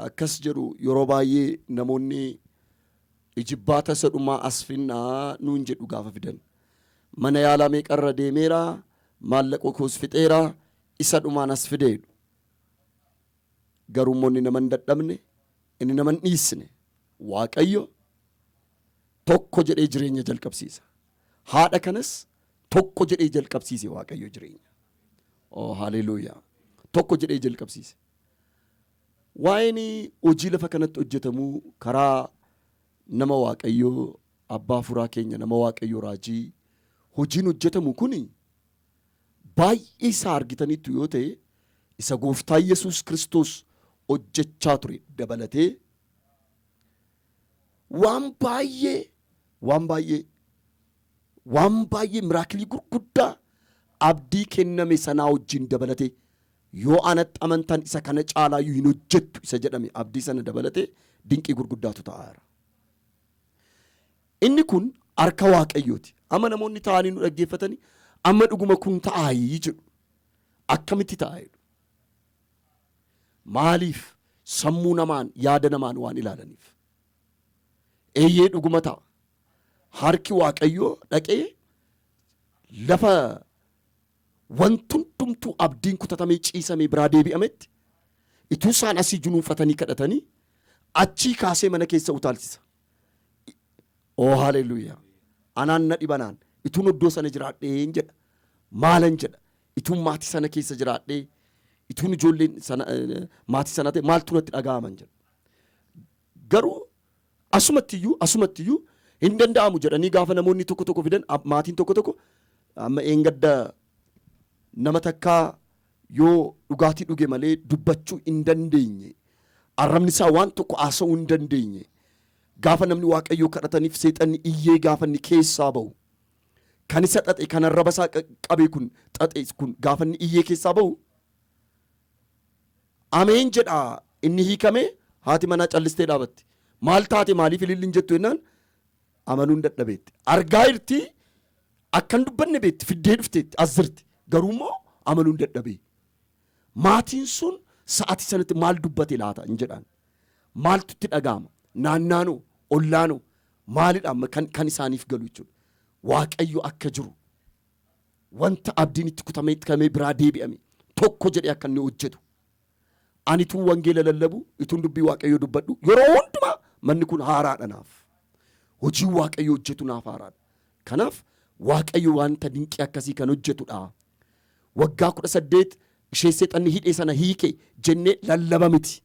akkas jedhu yeroo baay'ee namoonni ijibbaata isa dhumaa as finnaa nuun jedhu gaafa fidan. Mana yaalaa meeqarra deemeera maallaqa koos fixeera isa dhumaan as fideedhu. Garuu immoo inni nama hin dadhabne inni nama hin dhiisne Waaqayyo tokko jedhee jireenya jalqabsiisa. Haadha kanas tokko jedhee jalqabsiise Waaqayyo jireenya. Oh haleluuyaa. Tokko jedhee jalqabsiise. Waa'een hojii lafa kanatti hojjetamu karaa nama Waaqayyoo abbaa furaa keenya nama Waaqayyoo raajii hojiin hojjetamu kuni baay'ee isaa argitaniitu yoo ta'e isa gooftaa Yesuus Kiristoos hojjechaa ture dabalatee waan baay'ee miraakilii gurguddaa abdii kenname sanaa wajjin dabalatee yoo anatti amantan isa kana caalaayyuu hin hojjettu isa jedhame abdii sana dabalatee dinqii gurguddaatu ta'aara. Inni kun harka Waaqayyooti. Amma namoonni ta'anii nu dhaggeeffatanii amma dhuguma kun ta'aayii jedhu. Akkamitti ta'a jedhu. Maaliif sammuu namaan yaada namaan waan ilaalaniif. Eeyyee dhuguma ta'a. Harki Waaqayyoo dhaqee lafa wanti hundumtuu abdiin kutatamee ciisamee biraa deebi'ametti ituu isaan asii junuunfatanii kadhatanii achii kaasee mana keessa utaalchisa. Oh haleluuyaa. Anaan na dhibanaan ituun iddoo sana jiraadhee jedha. Maalan jedha. Ituun maatii sana keessa jiraadhee ituun ijoolleen sana maatii sana ta'e maaltu natti dhaga'aman jedha. Garuu asumattiyyuu hin danda'amu jedhanii gaafa namoonni tokko fidan maatiin tokko amma eengadda nama takkaa yoo dhugaatii dhuge malee dubbachuu hin dandeenye arrabni isaa waan tokko haasa'uu hin dandeenye gaafa namni Waaqayyoo kadhataniif seexanni iyyee gaafa inni keessaa bahu kan isa xaxe kan arraba isaa qabee kun xaxe kun gaafa inni iyyee keessaa bahu ameen jedha inni hiikame haati manaa callistee dhaabatti maal taate maaliif ililliin jettu jennaan amanuun dadhabeetti argaa jirti akkan dubbanne beetti fiddee dhufteetti as jirti garuu immoo amanuun dadhabee maatiin sun sa'aatii sanatti maal dubbate laata hin jedhaan maaltu itti dhaga'ama naannaanoo ollaanoo maalidha kan isaaniif galu jechuudha. Waaqayyo akka jiru wanta abdiin itti kutamee biraa deebi'ame tokko jedhee akka inni hojjetu. Ani tun wangeela lallabu ituun dubbii Waaqayyoo dubbadhu yeroo hundumaa manni kun haaraadha naaf. Hojii Waaqayyoo hojjetu naaf haaraadha. Kanaaf Waaqayyo wanta dinqii akkasii kan hojjetudha. Waggaa 18 ishee seexanni hidhee sana hiike jennee lallaba miti.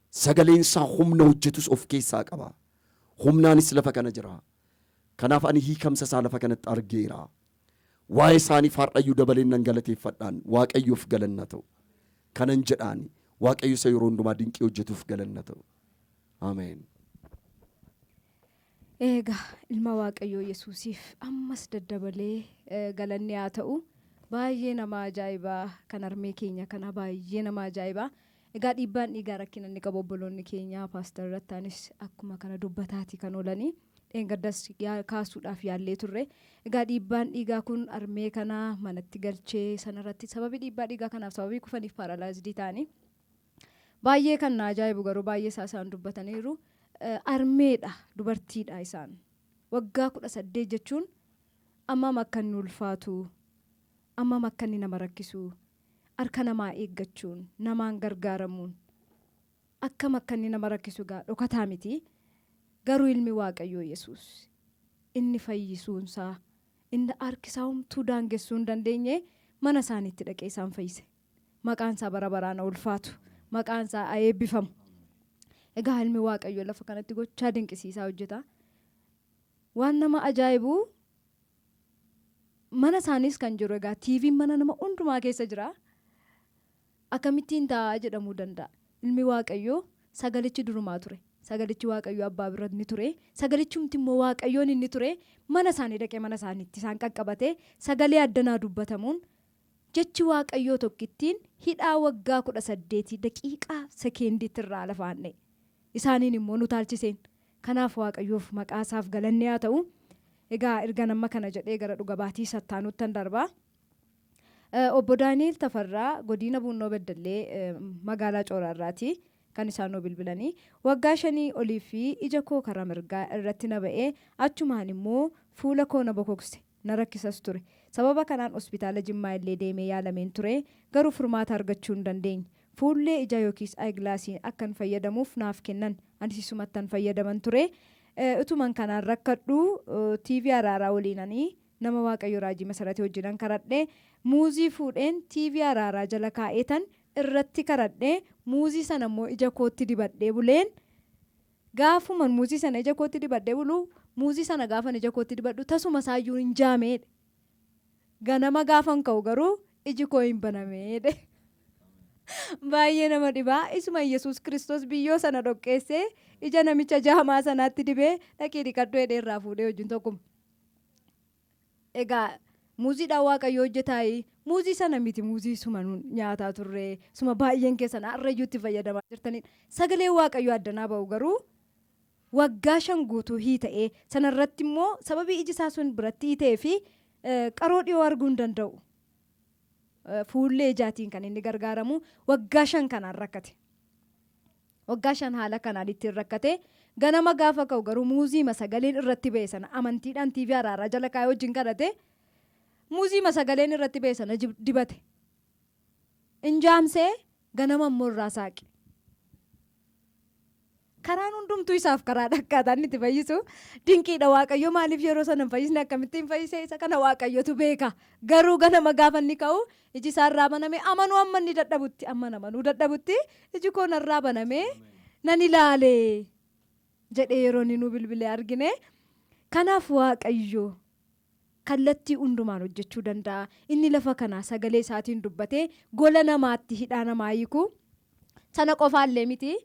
Sagaleen isaa humna hojjetus of keessaa qaba. Humnaanis lafa kana jira. Kanaaf ani hiikamsa isaa lafa kanatti argeera. Waa'ee isaaniif har'ayyuu dabaleen nan galateeffadhaan Waaqayyoof galanna ta'u. Kanan jedhaan Waaqayyo isa yeroo hundumaa dinqii hojjetuuf galanna ta'u. Ameen. Egaa ilma Waaqayyoo Yesuusiif ammas daddabalee galanni haa ta'u. Baay'ee nama ajaa'ibaa kan harmee keenya kana baay'ee nama ajaa'ibaa. Egaa dhiibbaan dhiigaa rakkina inni qabu obboloonni keenya Paaster Rattaanis akkuma kana dubbataati kan oolanii dheengaddas kaasuudhaaf yaallee turre. Egaa dhiibbaan dhiigaa kun harmee kana manatti galchee sanarratti sababii dhiibbaa dhiigaa kanaaf sababii kufaniif paaralaayizidii ta'anii baay'ee kan na ajaa'ibu garuu baay'ee isaan dubbataniiru. Harmeedha dubartiidha isaan. Waggaa 18 jechuun ammam akka inni ulfaatu ammam akka inni nama rakkisu. Harka namaa eeggachuun namaan gargaaramuun akkam akka inni nama rakkisu dhokataa miti. Garuu ilmi Waaqayyoo Yesuus inni fayyisuunsaa inni harkisaa homtuu daangessuu hin dandeenye mana isaaniitti dhaqee isaan fayyise. Maqaan isaa bara baraan ulfaatu. Maqaan isaa eebbifamu. Egaa ilmi Waaqayyoo lafa kanatti gochaa dinqisiisaa hojjeta. Waan nama ajaa'ibu mana isaaniis kan jiru egaa TV'n mana nama hundumaa keessa jira. Akkamittiin taa'aa jedhamuu danda'a. Ilmi Waaqayyoo sagalichi durumaa ture. Sagalichi Waaqayyoo abbaa bira ni ture. Sagalichumti immoo Waaqayyoon inni ture. Mana isaanii dhaqee mana isaaniitti isaan qaqqabate sagalee addanaa dubbatamuun jechi Waaqayyoo tokkittiin hidhaa waggaa 18 daqiiqaa sekeendiitti irraa lafaanne. Isaaniin immoo nu taalchiseen. Kanaaf Waaqayyoof maqaa isaaf galanni haa ta'u. Egaa erga nama kana jedhee gara dhuga baatii sattaanuuttan darbaa. Obbo Daani'el Tafarraa godina Bunnoo Beddallee magaalaa Cooraarraati kan isaan nu bilbilanii waggaa 5 olii fi ija koo karaa mirgaa irratti na ba'ee achumaan immoo fuula koo na bokokse na rakkisas ture. Sababa kanaan hospitaala Jimmaa illee deemee yaalameen ture garuu furmaata argachuu hin dandeenye. Fuullee ija yookiis aayigilaasiin akkan fayyadamuuf naaf kennan ansiisumattan fayyadaman ture. Utuman kanaan rakkadhu TV araaraa waliinanii nama Waaqayyo Raajii Masaratii wajjinan karadhee muuzii fuudheen TV araaraa jala kaa'eetan irratti karadhee muuzii sana immoo ija kootti dibadhee buleen gaafuman muuzii sana ija kootti dibadhee buluu muuzii sana gaafan ija kootti dibadhu tasuma saayyuu hin jaameedhe. Ganama gaafan ka'u garuu iji koo hin banameedhe. Baay'ee nama dhibaa. Isuma Yesuus Kiristoos biyyoo sana dhoqqeessee ija namicha jaamaa sanaatti dibee dhaqee dhiqadhuu jedhee irraa fuudhee wajjin tokkuma. Egaa muuziidhaan Waaqayyo hojjetaayi. Muuzii sana miti muuzii suma nyaataa turre suma baay'een keessan har'ayyuu itti fayyadamaa jirtanidha. Sagalee Waaqayyo addanaa ba'u garuu waggaa 5 guutuu hiita'ee sanarratti immoo sababii iji isaa sun biratti hiita'ee fi qaroo dhiyoo arguu hin danda'u. Fuullee ijaatiin kan inni gargaaramu waggaa 5 kanaan rakkate. Waggaa 5 haala kanaan ittiin rakkate ganama gaafa ka'u garuu muuzii sagaleen irratti ba'e sana amantiidhaan TV araaraa jala kaa'ee wajjin kadhate muuzii sagaleen irratti ba'e sana dibate. Injaamsee ganama immoo irraa saaqe. Karaan hundumtuu isaaf karaa dhakkaataan itti fayyisu dinqiidha. Waaqayyo maaliif yeroo sana hin fayyisne akkamittiin fayyisee isa kana Waaqayyotu beeka. Garuu ganama gaafa inni ka'u iji isaa irraa baname amanuu amma inni dadhabutti amma namanuu dadhabutti iji koo narraa baname nan ilaale jedhee yeroo inni nu bilbilee argine. Kanaaf Waaqayyo kallattii hundumaan hojjechuu danda'a. Inni lafa kanaa sagalee isaatiin dubbatee gola namaatti hidhaa namaa hiiku sana qofaallee miti.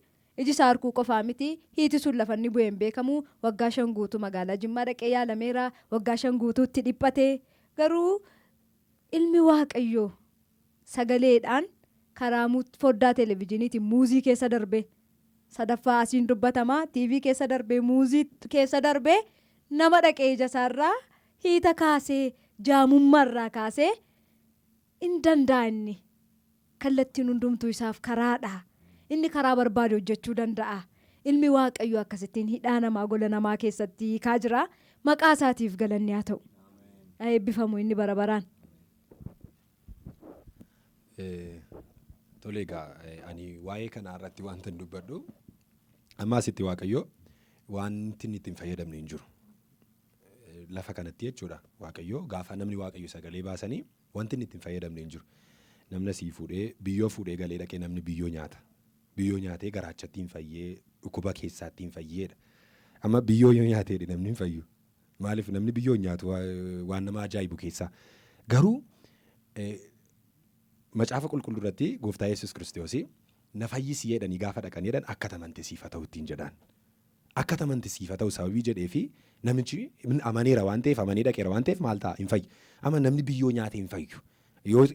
Iji isaa harkuu qofaa miti. Hiiti sun lafa inni bu'een beekamu waggaa 5 guutuu magaalaa Jimmaa dhaqee yaalameera. Waggaa 5 guutuutti dhiphatee garuu ilmi Waaqayyoo sagaleedhaan karaa foddaa televezyiiniitiin muuzii keessa darbee sadaffaa asiin dubbatamaa TV keessa darbee muuzii keessa darbee nama dhaqee ija isaarraa hiita kaasee jaamummaarraa kaasee in danda'a. Inni kallattiin hundumtuu isaaf karaadha. Inni karaa barbaade hojjechuu danda'a. Ilmi Waaqayyoo akkasittiin hidhaa namaa gola namaa keessatti hiikaa jira. Maqaa isaatiif galanni haa ta'u. Eebbifamu inni bara baraan. Tole egaa ani waa'ee kanaa irratti wanta hin dubbadhu. Ammaas itti Waaqayyoo wanti inni ittiin fayyadamne hin jiru. Lafa kanatti jechuudha. Waaqayyoo gaafa namni Waaqayyo sagalee baasanii wanti inni ittiin fayyadamne hin jiru. Namni sii fuudhee biyyoo fuudhee galee dhaqee namni biyyoo nyaata. biyyoo nyaatee garaachatti hin fayyee dhukkuba keessaatti hin fayyeedha. Amma biyyoo yoo nyaateedha namni hin fayyu. Maaliif namni biyyoo nyaatu waan nama ajaa'ibu keessaa. Garuu macaafa qulqulluu irratti gooftaa Yesuus Kiristoos na fayyisi jedhanii gaafa dhaqan jedhan akka tamantisiifa ta'u ittiin jedhaan. Akka tamantisiifa ta'u sababii jedhee fi namichi amaneera waan ta'eef amanee dhaqeera waan ta'eef maal ta'a hin fayyu. Amma namni biyyoo nyaatee hin fayyu.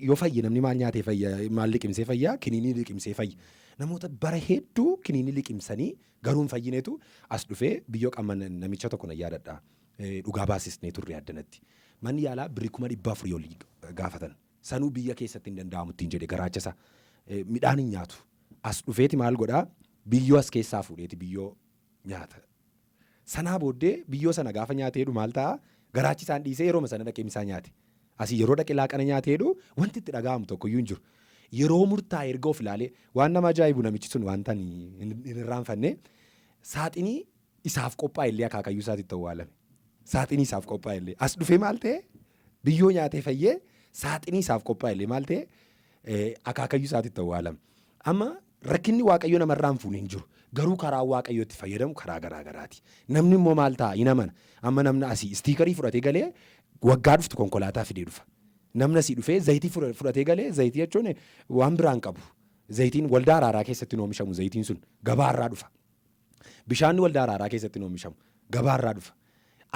Yoo fayye namni maal nyaatee fayya maal liqimsee fayyaa kiniinii liqimsee fayya. Namoota bara hedduu kiniinii liqimsanii garuu hin fayyineetu as dhufee biyyoo qaban namicha tokko na yaadadha. Dhugaa baasisnee turre addanatti. Manni yaalaa birrii 400 olii gaafatan. Sanuu biyya keessatti hin danda'amu ittiin jedhe garaachasa. Midhaan hin nyaatu. As dhufeeti maal godhaa biyyoo as keessaa fuudheeti biyyoo nyaata. Sanaa booddee biyyoo sana gaafa nyaateedhu maal ta'a garaachisaan dhiisee yeroo sana dhaqee misaa nyaate. Asii yeroo dhaqee laaqana nyaateedhu wanti itti dhaga'amu tokkoyyuu hin jiru. Yeroo murtaa'e erga of ilaalee waan nama ajaa'ibu namichi sun wanta hin irraanfanne saaxinii isaaf qophaa'e illee akaakayyuu isaatitti awwaalame. Saaxinii isaaf qophaa'e illee as dhufee maal ta'e biyyoo nyaatee fayyee saaxinii isaaf qophaa'e illee maal ta'e akaakayyuu isaatitti awwaalame. Amma rakkinni waaqayyo namarraan fuune hin jiru. Garuu karaa waaqayyootti fayyadamu karaa garaa garaati. Namni immoo maal ta'a hin amana. Amma namni asii istiikarii fudhatee galee waggaa dhuftu konkolaataa fidee dhufa. Namni asii dhufee zayitii fudhatee galee zayitii jechuun waan biraan qabu. Zayitiin waldaa araaraa keessatti oomishamu zayitiin sun gabaarraa dhufa. Bishaanni waldaa araaraa keessatti oomishamu gabaarraa dhufa.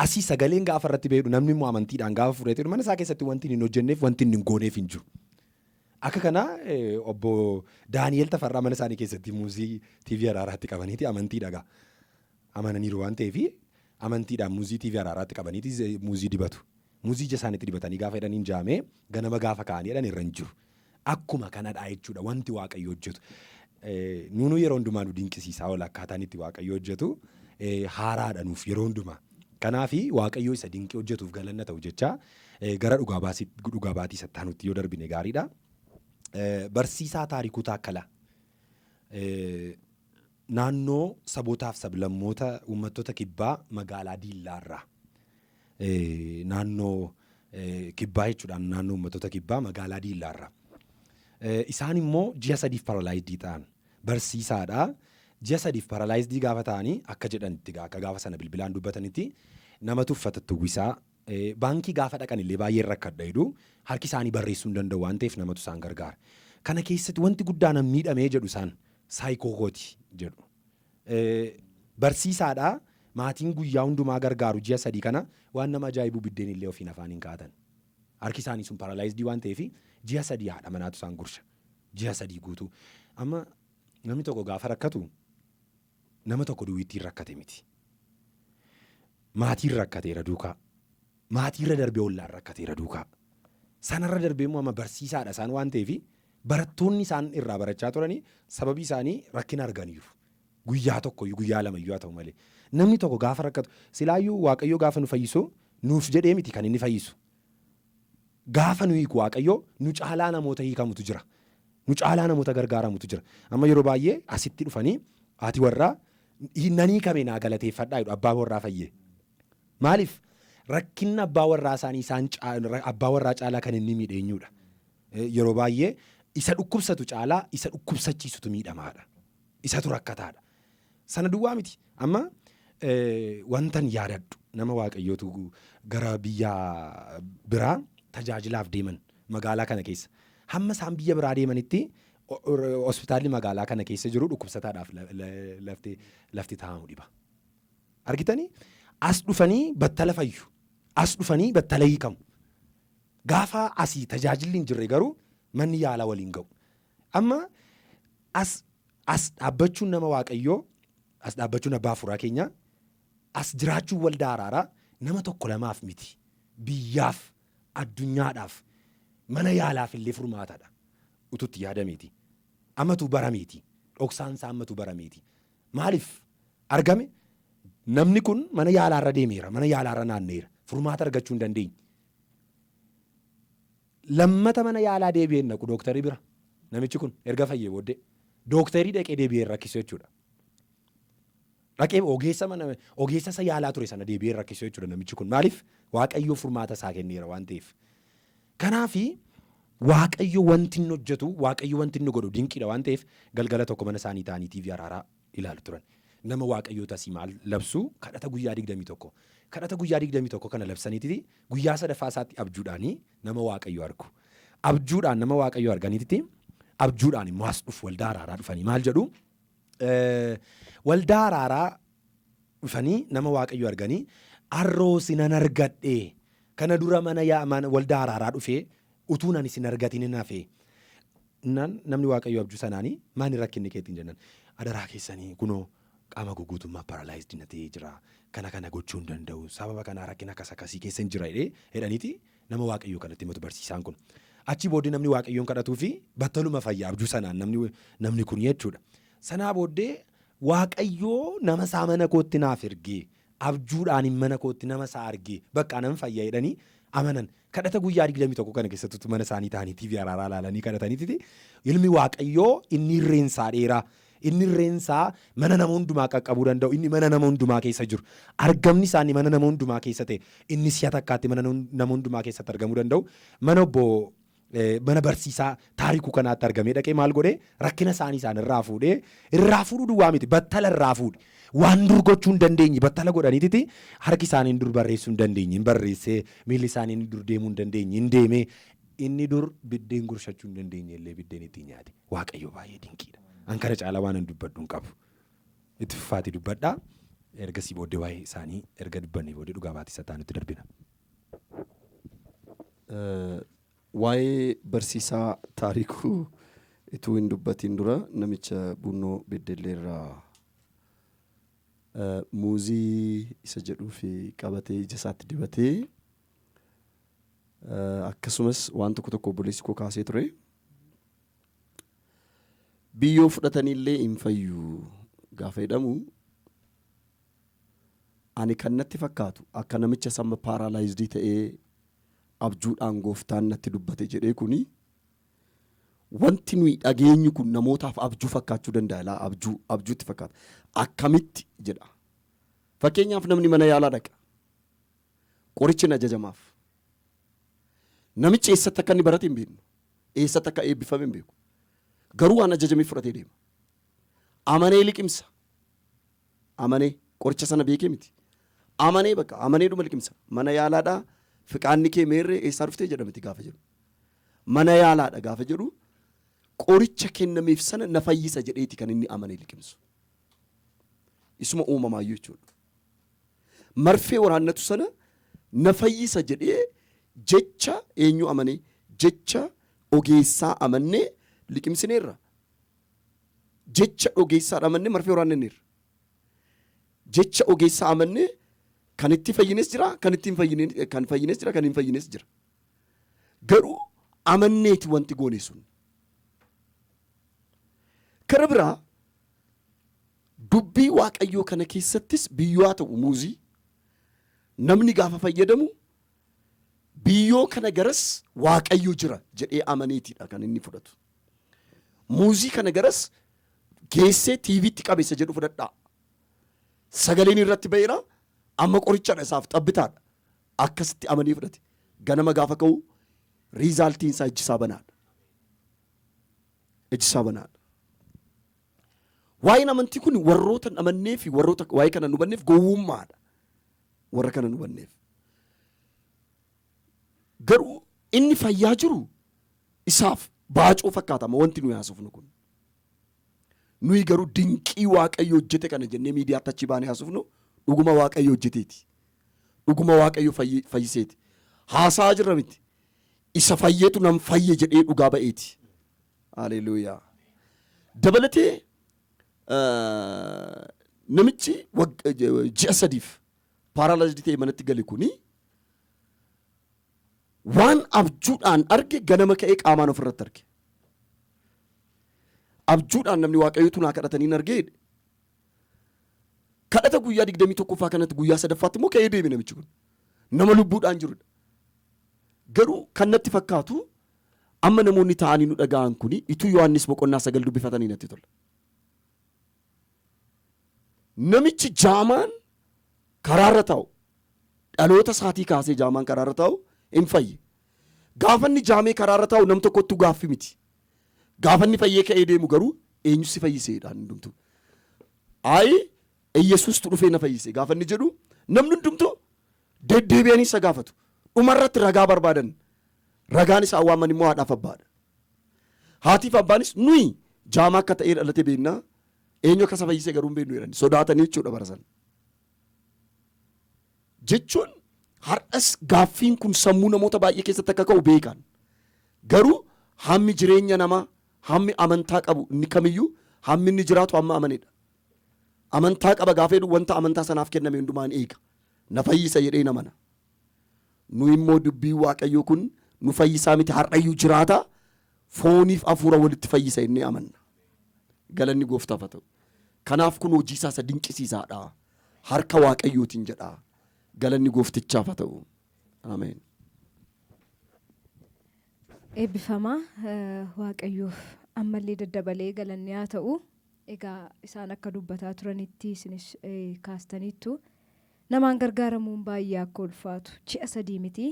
Asii sagaleen gaafa irratti beeku namni immoo amantiidhaan gaafa fudhatee mana isaa keessatti wanti hin hojjenneef wanti hin gooneef hin jiru. Akka kana obbo Daani'eel Tafarraa mana isaanii keessatti muuzii TV araaraatti qabaniiti amantii dhagaa. Amananiiru waan ta'eef amantiidhaan muuzii TV araaraatti qabaniiti muuzii dibatu. Muuzii ija isaaniitti dibatanii gaafa jedhaniin jaamee ganama gaafa ka'anii jedhan irra hin jiru. Akkuma kanadhaa jechuudha wanti waaqayyo hojjetu. Nuunuu yeroo hundumaa nu dinqisiisaa oola akkaataan itti waaqayyo hojjetu haaraadha nuuf yeroo hundumaa. Kanaafi waaqayyo isa dinqii hojjetuuf galanna ta'u jecha gara dhugaa baatii sattaanutti yoo darbine gaariidha. Barsiisaa Taarikuu Taakkalaa naannoo sabootaaf sablammoota uummattoota kibbaa magaalaa Diillaarraa naannoo kibbaa jechuudhaan naannoo uummattoota kibbaa magaalaa Diillaarraa isaan immoo ji'a 3 paralaayizii ta'an barsiisaadha. Ji'a 3 paralaayizii gaafa ta'anii akka jedhanitti akka gaafa sana bilbilaan dubbatanitti nama tuffatatti uwwisaa baankii gaafa dhaqan illee baay'ee rakkadha jedhu harki isaanii barreessuu hin danda'u waan ta'eef namatu isaan gargaara. Kana keessatti wanti guddaan miidhamee jedhu isaan saayikookooti jedhu. Barsiisaadha maatiin guyyaa hundumaa gargaaru ji'a 3 kana waan nama ajaa'ibu biddeen illee ofiin afaan hin kaatan. Harki isaanii sun paralaayizii waan ta'eef ji'a 3 haadha manaatu isaan gursha. Ji'a 3 guutuu. Amma namni tokko gaafa rakkatu nama tokko duwwiittiin rakkate miti. Maatiin rakkateera duukaa. Maatiirra darbee ollaan rakkateera duukaa. Sanarra darbee immoo amma barsiisaadha isaan waan ta'eef barattoonni isaan irraa barachaa turanii sababii isaanii rakkina arganiiru. Guyyaa tokkoyyuu guyyaa lamayyuu haa ta'u malee. Namni tokko gaafa rakkatu silaayyuu waaqayyo gaafa nu fayyisu nuuf jedhee miti kan inni fayyisu. Gaafa nu hiiku waaqayyo nu caalaa namoota hiikamutu jira. Nu caalaa namoota gargaaramutu jira. Amma yeroo baay'ee asitti dhufanii haati warraa nanii kamee naa galateeffadhaa jedhu abbaa warraa fayyee. Maaliif? Rakkinni abbaa warraa isaanii isaan abbaa warraa caalaa kan inni miidheenyuudha. Yeroo baay'ee isa dhukkubsatu caalaa isa dhukkubsachiisutu miidhamaadha. Isatu rakkataadha. Sana duwwaa miti. Amma wantan yaadadhu nama waaqayyootu gara biyya biraa tajaajilaaf deeman magaalaa kana keessa. Hamma isaan biyya biraa deemanitti hospitaalli magaalaa kana keessa jiru dhukkubsataadhaaf lafti taa'amu dhiba. Argitanii? As dhufanii battala fayyu. As dhufanii battala hiikamu. Gaafa asii tajaajilli hin jirre garuu manni yaalaa waliin ga'u. Amma as dhaabbachuun nama waaqayyoo, as dhaabbachuun abbaa fuuraa keenya, as jiraachuun waldaa araaraa nama tokko lamaaf miti. Biyyaaf, addunyaadhaaf, mana yaalaaf illee furmaataadha. Ututti yaadameeti. Ammatu barameeti. Dhoksaan isaa ammatu barameeti. Maaliif argame? Namni kun mana yaalaarra deemeera, mana yaalaarra naanneera. Furmaata argachuu hin dandeenye. Lammata mana yaalaa deebi'een naqu dooktarii bira. Namichi kun erga fayyee booddee dooktarii dhaqee deebi'ee rakkisu jechuudha. Dhaqee ogeessa isa yaalaa ture sana deebi'ee rakkisu jechuudha namichi kun. Maaliif? Waaqayyoo furmaata isaa kenneera waan ta'eef. Kanaafi Waaqayyo wanti inni hojjetu, Waaqayyo wanti inni godhu dinqiidha waan ta'eef galgala tokko mana isaanii ta'anii TV araaraa ilaalu turan. Nama Waaqayyoo tasii maal labsu kadhata guyyaa 21. Kadhata guyyaa 21 kana labsaniiti guyyaa sadaffaa isaatti abjuudhaanii nama Waaqayyo argu. Abjuudhaan nama Waaqayyo arganiiti abjuudhaan immoo as dhufu waldaa araaraa dhufanii maal jedhu waldaa araaraa dhufanii nama Waaqayyo arganii arroosi nan argadhee kana dura mana waldaa araaraa dhufee utuu nan isin argatin nafe namni Waaqayyo abjuu sanaanii maani rakkinni keetiin jennan adaraa keessanii kunoo qaama guguutummaa paraalaayizdi na ta'ee jira kana gochuu hin danda'u sababa kanaa rakkina akkasii keessa hin jira jedhaniiti nama Waaqayyo kanatti himatu barsiisaan kun. Achi booddee namni Waaqayyoon kadhatuu fi battaluma fayyaa abjuu sanaan namni kun jechuudha. Sanaa booddee Waaqayyoo nama isaa mana kootti naaf ergee abjuudhaan mana kootti nama isaa argee bakka nama fayyaa jedhanii amanan. Kadhata guyyaa 21 kana keessattuu mana isaanii ta'anii TV araaraa ilaalanii kadhataniiti ilmi Waaqayyoo inni irreensaa dheeraa. Inni irreensaa mana nama hundumaa qaqqabuu danda'u. Inni mana nama hundumaa keessa jiru. Argamni isaanii mana nama hundumaa keessa ta'e. Inni si'a takkaatti mana nama hundumaa keessatti argamuu danda'u. Mana barsiisaa taarikuu kanaatti argamee dhaqee maal godhee rakkina isaanii isaan irraa fuudhuu duwwaa miti battala irraa fuudhe. Waan dur gochuu hin dandeenye battala godhaniiti harki isaanii dur barreessuu hin dandeenye hin barreessee miilli isaanii dur deemuu hin dandeenye hin deemee inni dur biddeen gurshachuu hin dandeenye illee biddeen ittiin nyaate. Waaqayyo baay'ee dinqiidha. Ankara caalaa waan hin dubbadhu hin qabu. Itti fufaatii dubbadhaa. Ergasii booddee waa'ee isaanii erga dubbannee booddee dhugaa baatii isaa nutti darbina. Waa'ee barsiisaa taarikuu ituu hin dubbatiin dura namicha Bunnoo Beddelleerraa muuzii isa jedhuu fi qabatee ija isaatti dibatee akkasumas waan tokko obboleessi koo kaasee ture. Biyyoo fudhataniillee hin fayyu gaafa jedhamu ani kan natti fakkaatu akka namicha samma paaraalaayizidii ta'ee abjuudhaan gooftaan natti dubbate jedhee kuni wanti nuyi dhageenyu kun namootaaf abjuu fakkaachuu danda'a. Abjuutti fakkaata. Akkamitti jedha. Fakkeenyaaf namni mana yaalaa dhaqa. Qorichi hin ajajamaaf. Namichi eessatti akka inni barate hin beeknu. Eessatti akka eebbifame hin beeku. Garuu waan ajajamee fudhatee deema. Amanee liqimsa. Amanee qoricha sana beekee miti. Amanee bakka amanee dhuma liqimsa. Mana yaalaadhaa fiqaanni kee meerree eessaa dhuftee jedhamti gaafa jedhu. Mana yaalaadha gaafa jedhu qoricha kennameef sana na fayyisa jedheeti kan inni amanee liqimsu. Isuma uumamaayyuu jechuudha. Marfee waraannatu sana na fayyisa jedhee jecha eenyu amanee jecha ogeessaa amannee liqimsineerra. Jecha ogeessaa amannee marfee waraanneerra. Jecha ogeessaa amannee kan itti fayyines jira, kan fayyines jira, kan hin fayyines jira. Garuu amanneeti wanti goone sun. Kara biraa dubbii Waaqayyoo kana keessattis biyyoo haa ta'u muuzii namni gaafa fayyadamu biyyoo kana garas Waaqayyo jira jedhee amaneetidha kan inni fudhatu. Muuzii kana garas geessee TV'tti qabeessa jedhu fudhadhaa. Sagaleen irratti ba'eera amma qorichadha isaaf xabbitaadha. Akkasitti amanii fudhate. Ganama gaafa ka'u riizaaltiin isaa ijjisaa banaadha. Ijjisaa banaadha. Waa'een amantii kun warroota amannee fi warroota waa'ee kana nu hubanneef gowwummaadha. Warra kana nu hubanneef. Garuu inni fayyaa jiru isaaf baacoo fakkaatama wanti nuyi haasofnu kun. Nuyi garuu dinqii Waaqayyo hojjete kana jennee miidiyaatti achi baanee haasofnu dhuguma Waaqayyo hojjeteeti. Dhuguma Waaqayyo fayyiseeti. Haasaa jirra miti. Isa fayyeetu nam fayye jedhee dhugaa ba'eeti. Haleluuyaa. Dabalatee namichi ji'a sadiif paaraalaayizidii ta'e manatti gale kuni waan abjuudhaan arge ganama ka'ee qaamaan ofirratti arge. Abjuudhaan namni Waaqayyootu naa kadhatanii argee kadhata guyyaa 21ffaa kanatti guyyaa sadaffaatti immoo ka'ee deeme namichi kun. Nama lubbuudhaan jirudha. Garuu kan natti fakkaatu amma namoonni taa'anii nu dhaga'an kuni ituu Yohaannis boqonnaa 9 dubbifatanii natti tola. Namichi jaamaan karaarra taa'u dhaloota isaatii kaasee jaamaan karaarra taa'u hin fayye. Gaafa inni jaamee karaarra taa'u nam tokkottu gaaffi miti. Gaafa inni fayyee ka'ee deemu garuu eenyu si fayyiseedhaan hundumtu. Ayi Yesuustu dhufee na fayyise gaafa inni jedhu namni hundumtu deddeebi'anii isa gaafatu. Dhumarratti ragaa barbaadan. Ragaan isaa waaman immoo haadhaaf abbaadha. Haatiif abbaanis nuyi jaamaa akka ta'ee dhalate beennaa eenyu akka isa fayyise garuu hin beeknu jedhani sodaatanii jechuudha barasan. Jechuun har'as gaaffiin kun sammuu namoota baay'ee keessatti akka ka'u beekan. Garuu hammi jireenya namaa hammi amantaa qabu inni kamiyyuu hammi inni jiraatu hamma amanedha. Amantaa qaba gaafa jedhu wanta amantaa sanaaf kenname hundumaan eega. Na fayyisa jedhee namana. Nu immoo dubbii Waaqayyoo kun nu fayyisaa miti har'ayyuu jiraata fooniif hafuura walitti fayyisa innee amanna. Galanni Gooftaaf haa ta'u. Kanaaf kun hojii isaa isa dinqisiisaadha. Harka Waaqayyootiin jedha. Galanni Gooftichaaf haa ta'u. Ameen. Eebbifamaa Waaqayyoof ammallee daddabalee galanni haa ta'u. Egaa isaan akka dubbataa turanitti isinis kaastaniittu namaan gargaaramuun baay'ee akka ulfaatu ji'a 3 miti.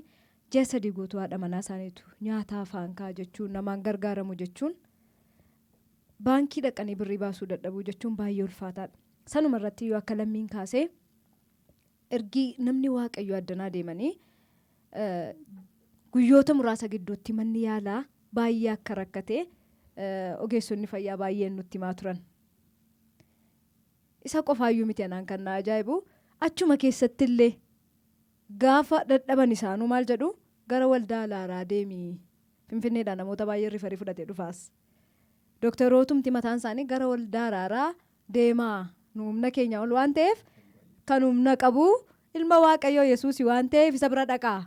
Ji'a 3 guutuu haadha manaa isaaniitu nyaata afaan ka'a jechuun namaan gargaaramu jechuun baankii dhaqanii birrii baasuu dadhabuu jechuun baay'ee ulfaataadha. Sanuma irratti yoo akka lammiin kaasee ergi namni Waaqayyoo addanaa deemanii guyyoota muraasa gidduutti manni yaalaa baay'ee akka rakkate ogeessonni fayyaa baay'een nutti himaa turan. Isa qofaayyuu miti anaan kan na ajaa'ibu achuma keessatti illee gaafa dadhaban isaanuu maal jedhu gara waldaa alaaraa deemii Finfinneedhaan namoota baay'ee rifarii fudhatee dhufaas. Dooktarootumti mataan isaanii gara waldaa alaaraa deemaa nu humna keenya ol waan ta'eef kan humna qabu ilma Waaqayyoo Yesuus waan ta'eef isa bira dhaqaa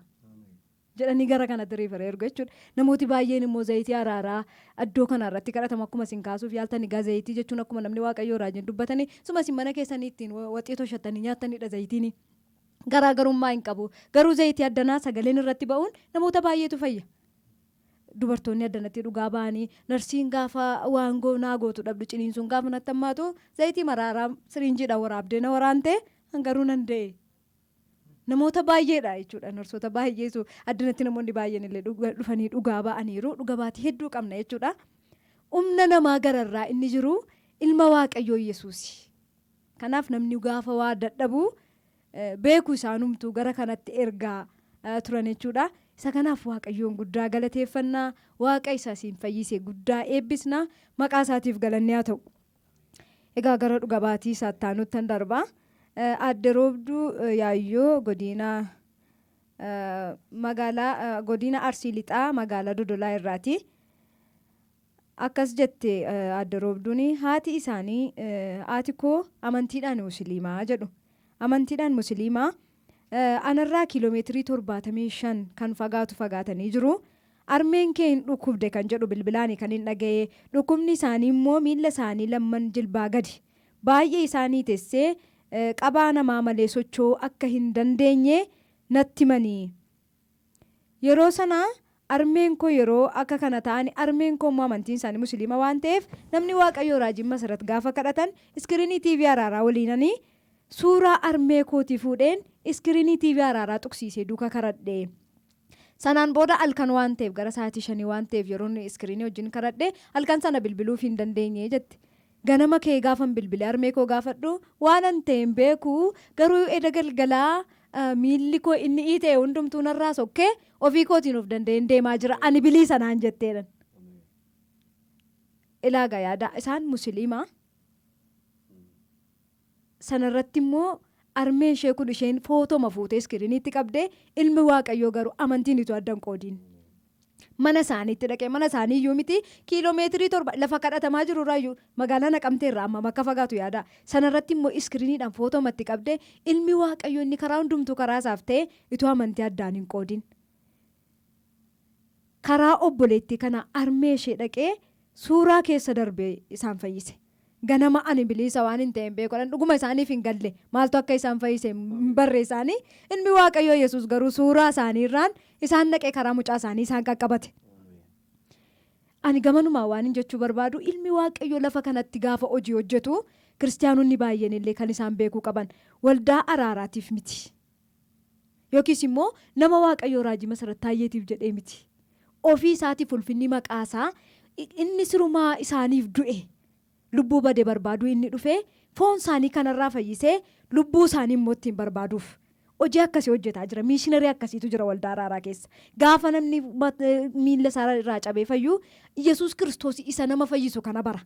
jedhanii gara kanatti rifaree ergu jechuudha. Namooti baay'een immoo zayitii araaraa iddoo kanarratti kadhatamu akkuma isin kaasuuf yaaltanii egaa zayitii jechuun akkuma namni Waaqayyoo raajiin dubbatanii suma isin mana keessanii ittiin waxii toshattanii nyaattaniidha zayitiini. Garaagarummaa hin qabu. Garuu zayitii addanaa sagaleen irratti ba'uun namoota baay'eetu fayya. Dubartoonni addanatti dhugaa ba'anii narsiin gaafa waangoo naa gootu dhabdu ciniinsuun gaafa natti hammaatu zayitii maraaraa siriinjiidhaan waraabdee na waraantee hangaruu nan da'e. Namoota baay'eedha jechuudha. Narsoota baay'eetu addanatti namoonni baay'een illee dhufanii dhugaa ba'aniiru. Dhuga baatii hedduu qabna jechuudha. Humna namaa gararraa inni jiru ilma Waaqayyoo Yesuusi. Kanaaf namni gaafa waa dadhabu beeku isaanumtuu gara kanatti ergaa turan jechuudha. Isa kanaaf Waaqayyoon guddaa galateeffannaa Waaqa isaa siin fayyisee guddaa eebbisna maqaa isaatiif galanni haa ta'u. Egaa gara dhuga baatii isaatti aanutti darbaa. Adde Roobduu Yaayyoo godina Arsii Lixaa magaalaa Dodolaa irraati. Akkas jette Adde Roobduun haati isaanii haati koo amantiidhaan musliimaa jedhu. Amantiidhaan musliimaa anarraa kiiloomeetirii 75 kan fagaatanii jiru. Armeen kee hin dhukkubde kan jedhu bilbilaanii kan hin dhaga'e. Dhukkubni isaanii immoo miila isaanii lamman jilbaa gadi. Baay'ee isaanii teessee qabaa namaa malee socho'uu akka hin dandeenye natti manii. Yeroo sana armeen koo yeroo akka kana ta'an armeen koo immoo amantiin isaanii musliima waan ta'eef namni Waaqayyoo raajiin Masarat gaafa kadhatan iskiriinii TV araaraa waliinanii suuraa armee kootii fuudheen iskiriinii TV araaraa tuqsiisee duuka kadhadhe. Sanaan booda halkan waan ta'eef gara sa'aatii 5 waan ta'eef yeroo iskiriinii wajjin kadhadhe halkan sana bilbiluuf hin dandeenye jetti. Ganama kee gaafan bilbilee armee koo gaafadhu waan an ta'een beeku garuu eda galgalaa miilli koo inni ii ta'e hundumtuu narraa sokkee ofii kootiin of danda'een deemaa jira ani bilii sanaan jetteedhan. Ilaagaa yaada isaan musliimaa sanarratti immoo armeen ishee kun isheen footoma fuutee iskiriiniitti qabdee ilmi Waaqayyoo garuu amantiin itti addan qoodiin. Mana isaaniitti dhaqee mana isaanii iyyuu miti kiiloomeetirii 7 lafa kadhatamaa jiru irraayyuu magaalaa Naqamtee irraa amma akka fagaatu yaada. Sanarratti immoo iskiriiniidhaan footomatti qabdee ilmi Waaqayyoo inni karaa hundumtuu karaa isaaf ta'e itti amantii addaan hin qoodin. Karaa obboleettii kana armee ishee dhaqee suuraa keessa darbee isaan fayyise. Ganama ani bilisa waan hin ta'een beekodhan dhuguma isaaniif hin galle maaltu akka isaan fayyise barreessaanii ilmi Waaqayyoo Yesuus garuu suuraa isaaniirraan isaan dhaqee karaa mucaa isaanii isaan qaqqabate. Ani gamanumaa waan hin jechuu barbaadu ilmi Waaqayyoo lafa kanatti gaafa hojii hojjetu kiristaanonni baay'een illee kan isaan beekuu qaban waldaa araaraatiif miti. Yookiis immoo nama Waaqayyoo raajii Masarat Taayyeetiif jedhee miti. ofii isaatiif ulfinni maqaasaa inni sirumaa isaaniif du'e lubbuu bade barbaaduu inni dhufee foon isaanii kanarraa fayyisee lubbuu isaanii immoo ittiin barbaaduuf hojii akkasii hojjetaa jira. Miishinarii akkasiitu jira waldaa araaraa keessa. Gaafa namni miilla isaa irraa cabee fayyuu Yesuus Kiristoos isa nama fayyisu kana bara.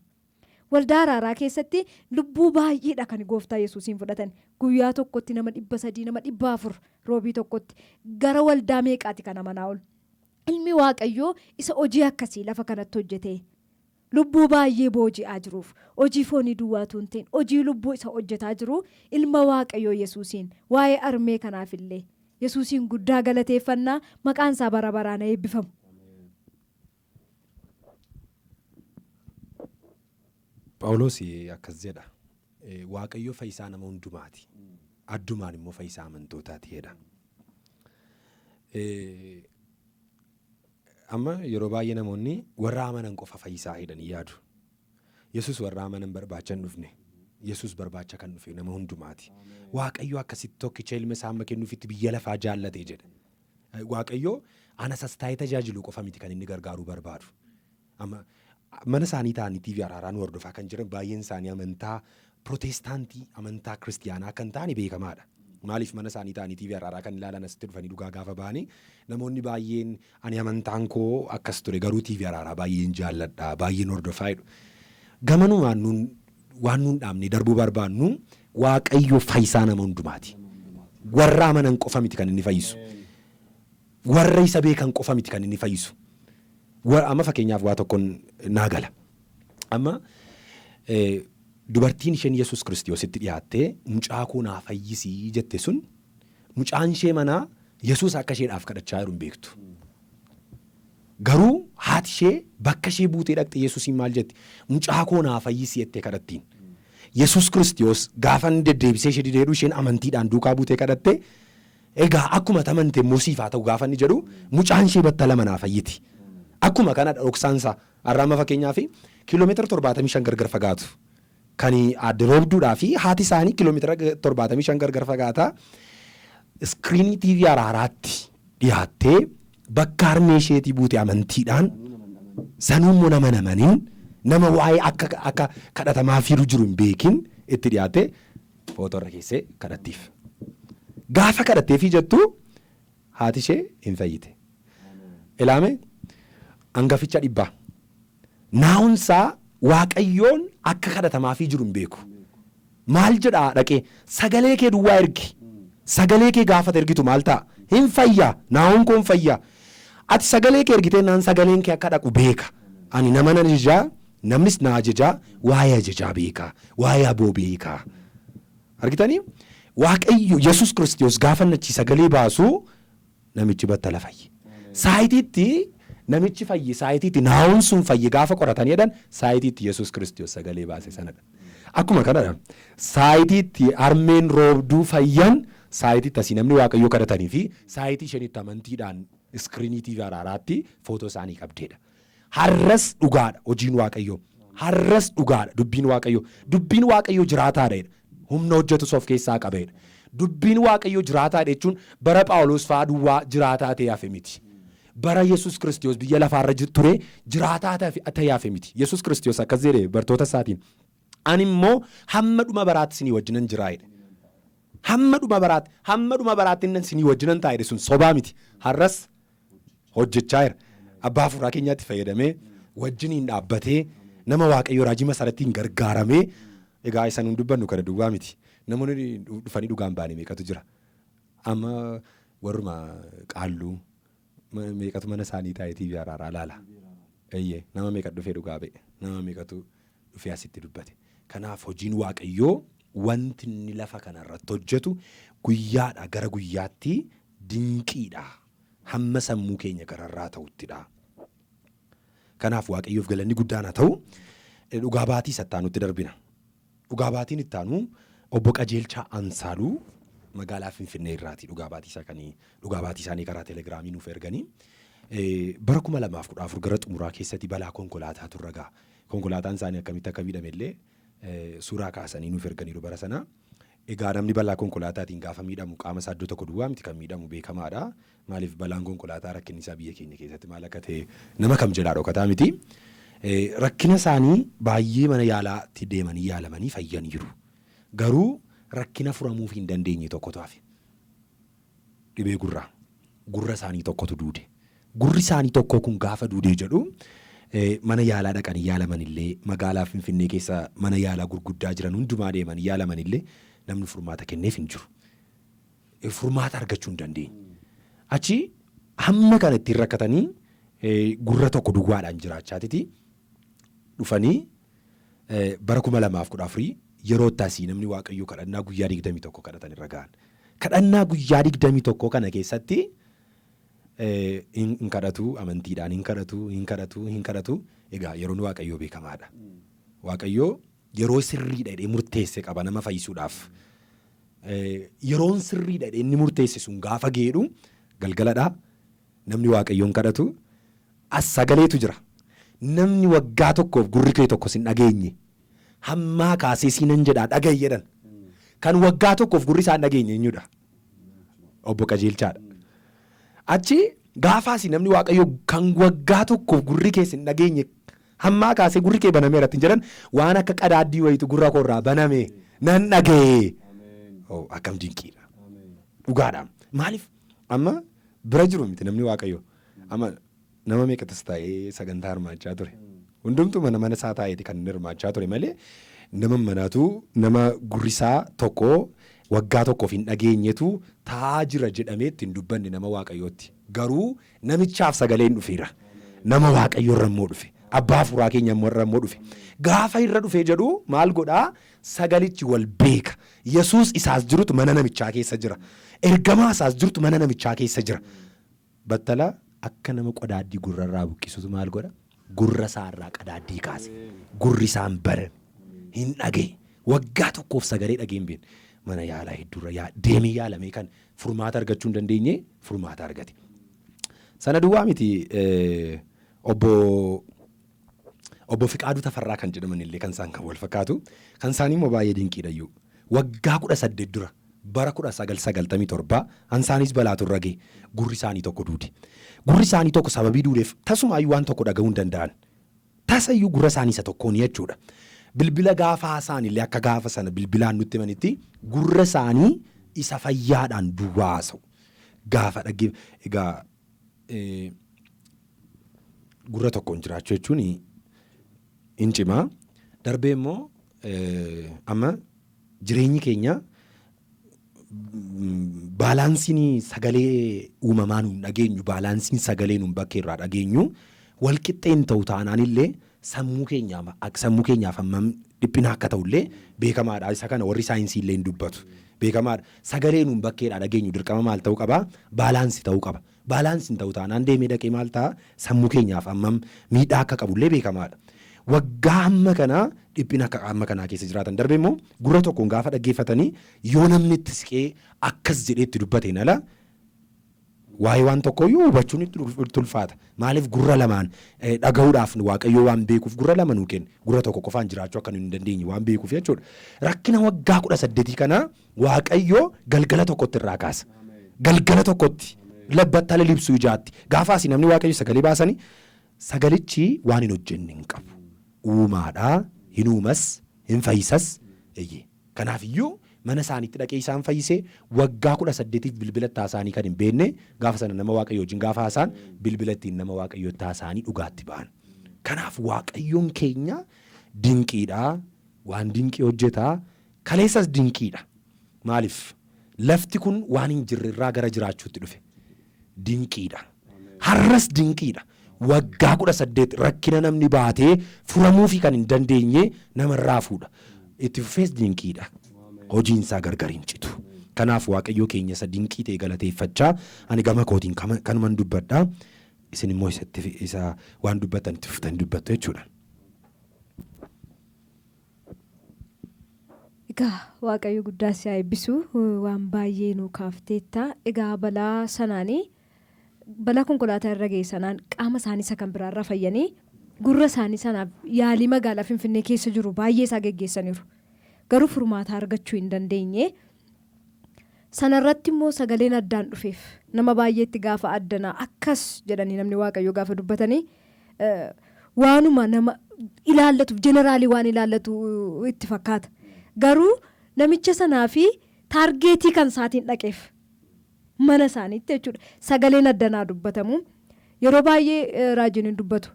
Waldaa araaraa keessatti lubbuu baay'eedha kan gooftaa Yesuusiin fudhatan. Guyyaa tokkotti nama 300 nama 400 roobii tokkotti gara waldaa meeqaati kana manaa ol. Ilmi Waaqayyoo isa hojii akkasii lafa kanatti hojjete. Lubbuu baay'ee booji'aa jiruuf hojii foonii duwwaatu hin ta'in hojii lubbuu isa hojjetaa jiru ilma Waaqayyoo Yesuusiin waa'ee armee kanaafillee Yesuusiin guddaa galateeffannaa maqaan isaa bara baraan eebbifamu. Phaawulos akkas jedha. Waaqayyo fayyisaa nama hundumaati. Addumaan immoo fayyisaa amantootaati jedha. Amma yeroo baay'ee namoonni warra amanan qofa fayyisaa jedhanii yaadu. Yesuus warra amanan barbaacha hin dhufne. Yesuus barbaacha kan dhufe nama hundumaati. Waaqayyo akkasitti tokkicha ilma isaa amma kennuufitti biyya lafaa jaallate jedha. Waaqayyo ana sastaayee tajaajilu qofa miti kan inni gargaaruu barbaadu. Amma mana isaanii ta'anii TV araaraan hordofaa kan jiran baay'een isaanii amantaa Protestaantii amantaa Kiristiyaanaa kan ta'ani beekamaadha. Maaliif mana isaanii ta'anii TV araaraa kan ilaalan asitti dhufanii dhugaa gaafa ba'anii namoonni baay'een ani amantaan koo akkas ture garuu TV araaraa baay'een jaalladha baay'een hordofaa jedhu. Gamanumaan waan nuun dhaabne darbuu barbaannu Waaqayyo fayyisaa nama hundumaati. Warra amanan qofa miti kan inni fayyisu. Warra isa beekan qofa miti kan inni fayyisu. Amma fakkeenyaaf waa tokkoon naa gala. Amma dubartiin isheen Yesuus Kiristoositti dhiyaattee mucaa koo naa fayyisii jette sun mucaan ishee manaa Yesuus akka isheedhaaf kadhachaa jiru hin beektu. Garuu haati ishee bakka ishee buutee dhaqxe Yesuusiin maal jetti? Mucaa koo naa fayyisii jettee kadhattiin. Yesuus Kiristoos gaafa inni deddeebisee ishee didee isheen amantiidhaan duukaa buutee kadhatte egaa akkuma amante immoo siif haa ta'u gaafa inni jedhu mucaan ishee battala manaa fayyiti. Akkuma kana dhoksaansa arraama fakkeenyaaf kiiloomeetira 75 gargar fagaatu. Kan adda roobduudhaa fi haati isaanii kiiloomeetira 75 gargar fagaataa iskiriinii TV araaraatti dhiyaattee bakka harmee isheetii buute amantiidhaan sanuummoo nama namaniin nama waa'ee akka kadhatamaa fiiru jiru hin beekin itti dhiyaattee footorra keessee kadhattiif. Gaafa kadhatteefii jettu haati ishee hin fayyite. Ilaame hangaficha dhibbaa. Naa'unsaa Waaqayyoon akka kadhatamaafii jiru hin beeku. Maal jedhaa dhaqee sagalee kee duwwaa ergi. Sagalee kee gaafata ergitu maal ta'a? Hin fayyaa. Naa'uun koo hin fayyaa. Ati sagalee kee ergitee naan sagaleen kee akka dhaqu beeka. Ani nama nan ajajaa namnis na ajajaa waa'ee ajajaa beeka. Waa'ee aboo beeka. Argitanii? Waaqayyo Yesuus Kiristoos gaafa nachi sagalee baasu namichi battala fayye. Saayitiitti namichi fayye saayitiitti naa'uun sun fayye gaafa qoratanii jedhan saayitiitti Yesuus Kiristoos sagalee baase sanadha. Akkuma kanadha. Saayitiitti harmeen roobduu fayyan saayitiitti asii namni Waaqayyoo kadhatanii fi saayitii ishenitti amantiidhaan iskiriinii TV araaraatti footoo isaanii qabdeedha. Har'as dhugaadha hojiin Waaqayyoo. Har'as dhugaadha dubbiin Waaqayyoo. Dubbiin Waaqayyoo jiraataadha. Humna hojjetus of keessaa qabeedha. Dubbiin Waaqayyoo jiraataadha jechuun bara Phaawulos fa'aa duwwaa jiraataa ta'e hafe miti. Bara Yesuus Kiristoos biyya lafaarra ture jiraataa ta'e hafe miti. Yesuus Kiristoos akkas jedhe bartoota isaatiin. Ani immoo hamma dhuma baraatti isinii wajjinan jiraayedha. Hamma dhuma baraatti inni isinii wajjinan taa'edha sun sobaa miti. Har'as hojjechaa jira. Abbaa fuuraa keenyaatti fayyadamee wajjiniin dhaabbatee nama Waaqayyoo raajii masarattiin gargaaramee egaa isaan hin dubbannu kana duwwaa miti. Namoonni dhufanii dhugaan baanii meeqatu jira. Amma warruma qaalluu meeqatu mana isaanii taa'ee TV araaraa laala. Eeyyee nama meeqa dhufee dhugaa ba'e. Nama meeqatu dhufee asitti dubbate. Kanaaf hojiin Waaqayyoo wanti inni lafa kanarratti hojjetu guyyaadha gara guyyaatti dinqiidha. Hamma sammuu keenya gararraa ta'uttidha. Kanaaf Waaqayyoof galanni guddaan haa ta'u dhugaa baatii sattaanutti darbina. Dhugaa baatiin ittaanu obbo Qajeelchaa Ansaaluu magaalaa Finfinnee irraati dhugaa baatii isaanii karaa teelegiraamii nuuf erganii bara 2014 gara xumuraa keessatti balaa konkolaataa turre konkolaataan isaanii akkamitti akka miidhame illee suuraa kaasanii nuuf erganiiru bara sana Egaa namni balaa konkolaataatiin gaafa miidhamu qaama isaa iddoo tokko duwwaa miti kan miidhamu beekamaadha. Maaliif balaan konkolaataa rakkinni isaa biyya keenya keessatti maal akka ta'e nama kam jedhaa dhokataa miti. Rakkina isaanii baay'ee mana yaalaatti deemanii yaalamanii fayyaniiru. Garuu rakkina furamuuf hin dandeenye tokkotu hafe. Dhibee gurraa. Gurra isaanii tokkotu duude. Gurri isaanii tokko kun gaafa duudee jedhu mana yaalaa dhaqanii yaalaman illee magaalaa Finfinnee keessa mana yaalaa gurguddaa jiran hundumaa deemanii yaalaman illee namni furmaata kenneef hin jiru. Furmaata argachuu hin dandeenye. Achi hamma kana ittiin rakkatanii gurra tokko duwwaadhaan jiraachaatiti dhufanii bara 2014 yeroo taasii namni Waaqayyoo kadhannaa guyyaa 21 kadhatan irra ga'an. Kadhannaa guyyaa 21 kana keessatti hin kadhatu amantiidhaan hin kadhatu egaa yeroon Waaqayyoo beekamaadha. Waaqayyoo yeroo sirriidha jedhee murteesse qaba nama fayyisuudhaaf. Yeroon sirriidha jedhee inni murteesse sun gaafa geedhu galgaladha. Namni Waaqayyoon kadhatu as sagaleetu jira. Namni waggaa tokkoof gurri kee tokko sin dhageenye hammaa kaasee siinan jedhaa dhagaye jedhan. Kan waggaa tokkoof gurri isaan dhageenye eenyudha? Obbo Qajeelchaadha. Achi gaafaas namni Waaqayyoo kan waggaa tokkoof gurri kee sin dhageenye hammaa kaasee gurri kee banamee irratti jedhan waan akka qadaaddii wayitu gurra koorraa baname nan dhagee. Akkam dinqiidha. Dhugaadha. Maaliif amma bira jiru miti namni Waaqayyoo. Amma nama meeqatas taa'ee sagantaa hirmaachaa ture. Hundumtuu mana isaa taa'eeti kan inni hirmaachaa ture malee nama manaatu nama gurrisaa tokko waggaa tokkoof hin dhageenyetu taa'aa jira jedhamee ittiin dubbanne nama Waaqayyootti. Garuu namichaaf sagaleen dhufeera. Nama Waaqayyoo irra immoo dhufe. Abbaa fuuraa keenya irra immoo dhufe. Gaafa irra dhufee jedhu maal godhaa? Sagalichi wal beeka. Yesuus isaas jirutu mana namichaa keessa jira. Ergamaa isaas jirutu mana namichaa keessa jira. Battala akka nama qadaaddii gurrarraa buqqisutu maal godha? Gurra isaarraa qadaaddii kaase. Gurri isaan barame. Hin dhagee. Waggaa tokkoof sagalee dhageen beekne. Mana yaalaa hedduurra deemee yaalamee kan furmaata argachuu hin dandeenye furmaata argate. Sana duwwaa miti obbo Fiqaaduu Tafarraa kan jedhaman illee kan isaan kan wal fakkaatu kan isaanii immoo baay'ee dinqiidhayyuu waggaa 18 dura bara 1997 ansaanis balaatu irra ga'e gurri isaanii tokko duude. Gurri isaanii tokko sababii duudeef tasumaayyuu waan tokko dhaga'uu hin danda'an. Tasayyuu gurra isaanii isa tokkoon jechuudha. Bilbila gaafa haasaan illee akka gaafa sana bilbilaan nutti himanitti gurra isaanii isa fayyaadhaan duwwaa haasa'u. Gaafa dhaggeef egaa gurra tokkoon jiraachuu jechuun hin cimaa. Darbee immoo amma jireenyi keenya baalaansiin sagalee uumamaa nuun dhageenyu baalaansiin sagalee nuun bakkee irraa dhageenyu walqixxeen ta'u taanaan illee sammuu keenyaaf hammam dhiphina akka ta'ullee beekamaadha. Isa kana warri saayinsii illee hin dubbatu. Beekamaadha. Sagalee nuun bakkeedhaa dhageenyu dirqama maal ta'uu qaba? Baalaansi ta'uu qaba. Baalaansi hin ta'u taanaan deemee dhaqee maal ta'a? Sammuu keenyaaf hammam miidhaa akka qabullee beekamaadha. Waggaa hamma kanaa dhiphina akka hamma kanaa keessa jiraatan darbee immoo gurra tokkoon gaafa dhaggeeffatanii yoo namni itti siqee akkas jedhee itti dubbateen ala waa'ee waan tokkooyyuu hubachuun itti ulfaata. Maaliif gurra lamaan dhaga'uudhaaf Waaqayyoo waan beekuuf gurra lama nuu kenne gurra tokko qofaan jiraachuu akka hin dandeenye waan beekuuf jechuudha. Rakkina waggaa 18 kanaa Waaqayyoo galgala tokkotti irraa kaasa. Galgala tokkotti labbattala libsuu ijaatti gaafaas namni Waaqayyo sagalee baasanii sagalichi waan hin hojjenne hin qabu. Uumaadhaa hin uumas hin fayyisas. Kanaafiyyuu mana isaaniitti dhaqee isaan fayyisee waggaa 18 bilbila taasaanii kan hin beekne gaafa sana nama Waaqayyoo wajjin gaafa haasaan bilbila ittiin nama Waaqayyoo taasaanii dhugaatti ba'an. Kanaaf Waaqayyoon keenya dinqiidhaa waan dinqii hojjetaa kaleessas dinqiidha. Maaliif lafti kun waan hin jirrerraa gara jiraachuutti dhufe dinqiidha. Har'as dinqiidha. Waggaa 18 rakkina namni baatee furamuufi kan hin dandeenye namarraa fuudha. Itti fufees dinqiidha. Hojiin isaa gargar hin citu. Kanaaf Waaqayyoo keenya isa dinqii ta'e galateeffachaa ani gama kootiin kanuman dubbadhaa isin immoo isa waan dubbatan itti fuftanii dubbattu jechuudha. Egaa Waaqayyo guddaa si haa eebbisu waan baay'ee nu kaafteetta. Egaa balaa sanaanii balaa konkolaataa irra ga'e sanaan qaama isaanii isa kan biraarraa fayyanii gurra isaanii sanaaf yaalii magaalaa Finfinnee keessa jiru baay'ee isaa geggeessaniiru. garuu furmaata argachuu hin dandeenye. Sanarratti immoo sagaleen addaan dhufeef nama baay'eetti gaafa addanaa akkas jedhanii namni waaqayyoo gaafa dubbatanii waanuma nama ilaallatu jeneraalii waan ilaallatu itti fakkaata. Garuu namicha sanaa fi taargeetii kan isaatiin dhaqeef mana isaaniitti jechuudha. Sagaleen addanaa dubbatamu yeroo baay'ee raajiin dubbatu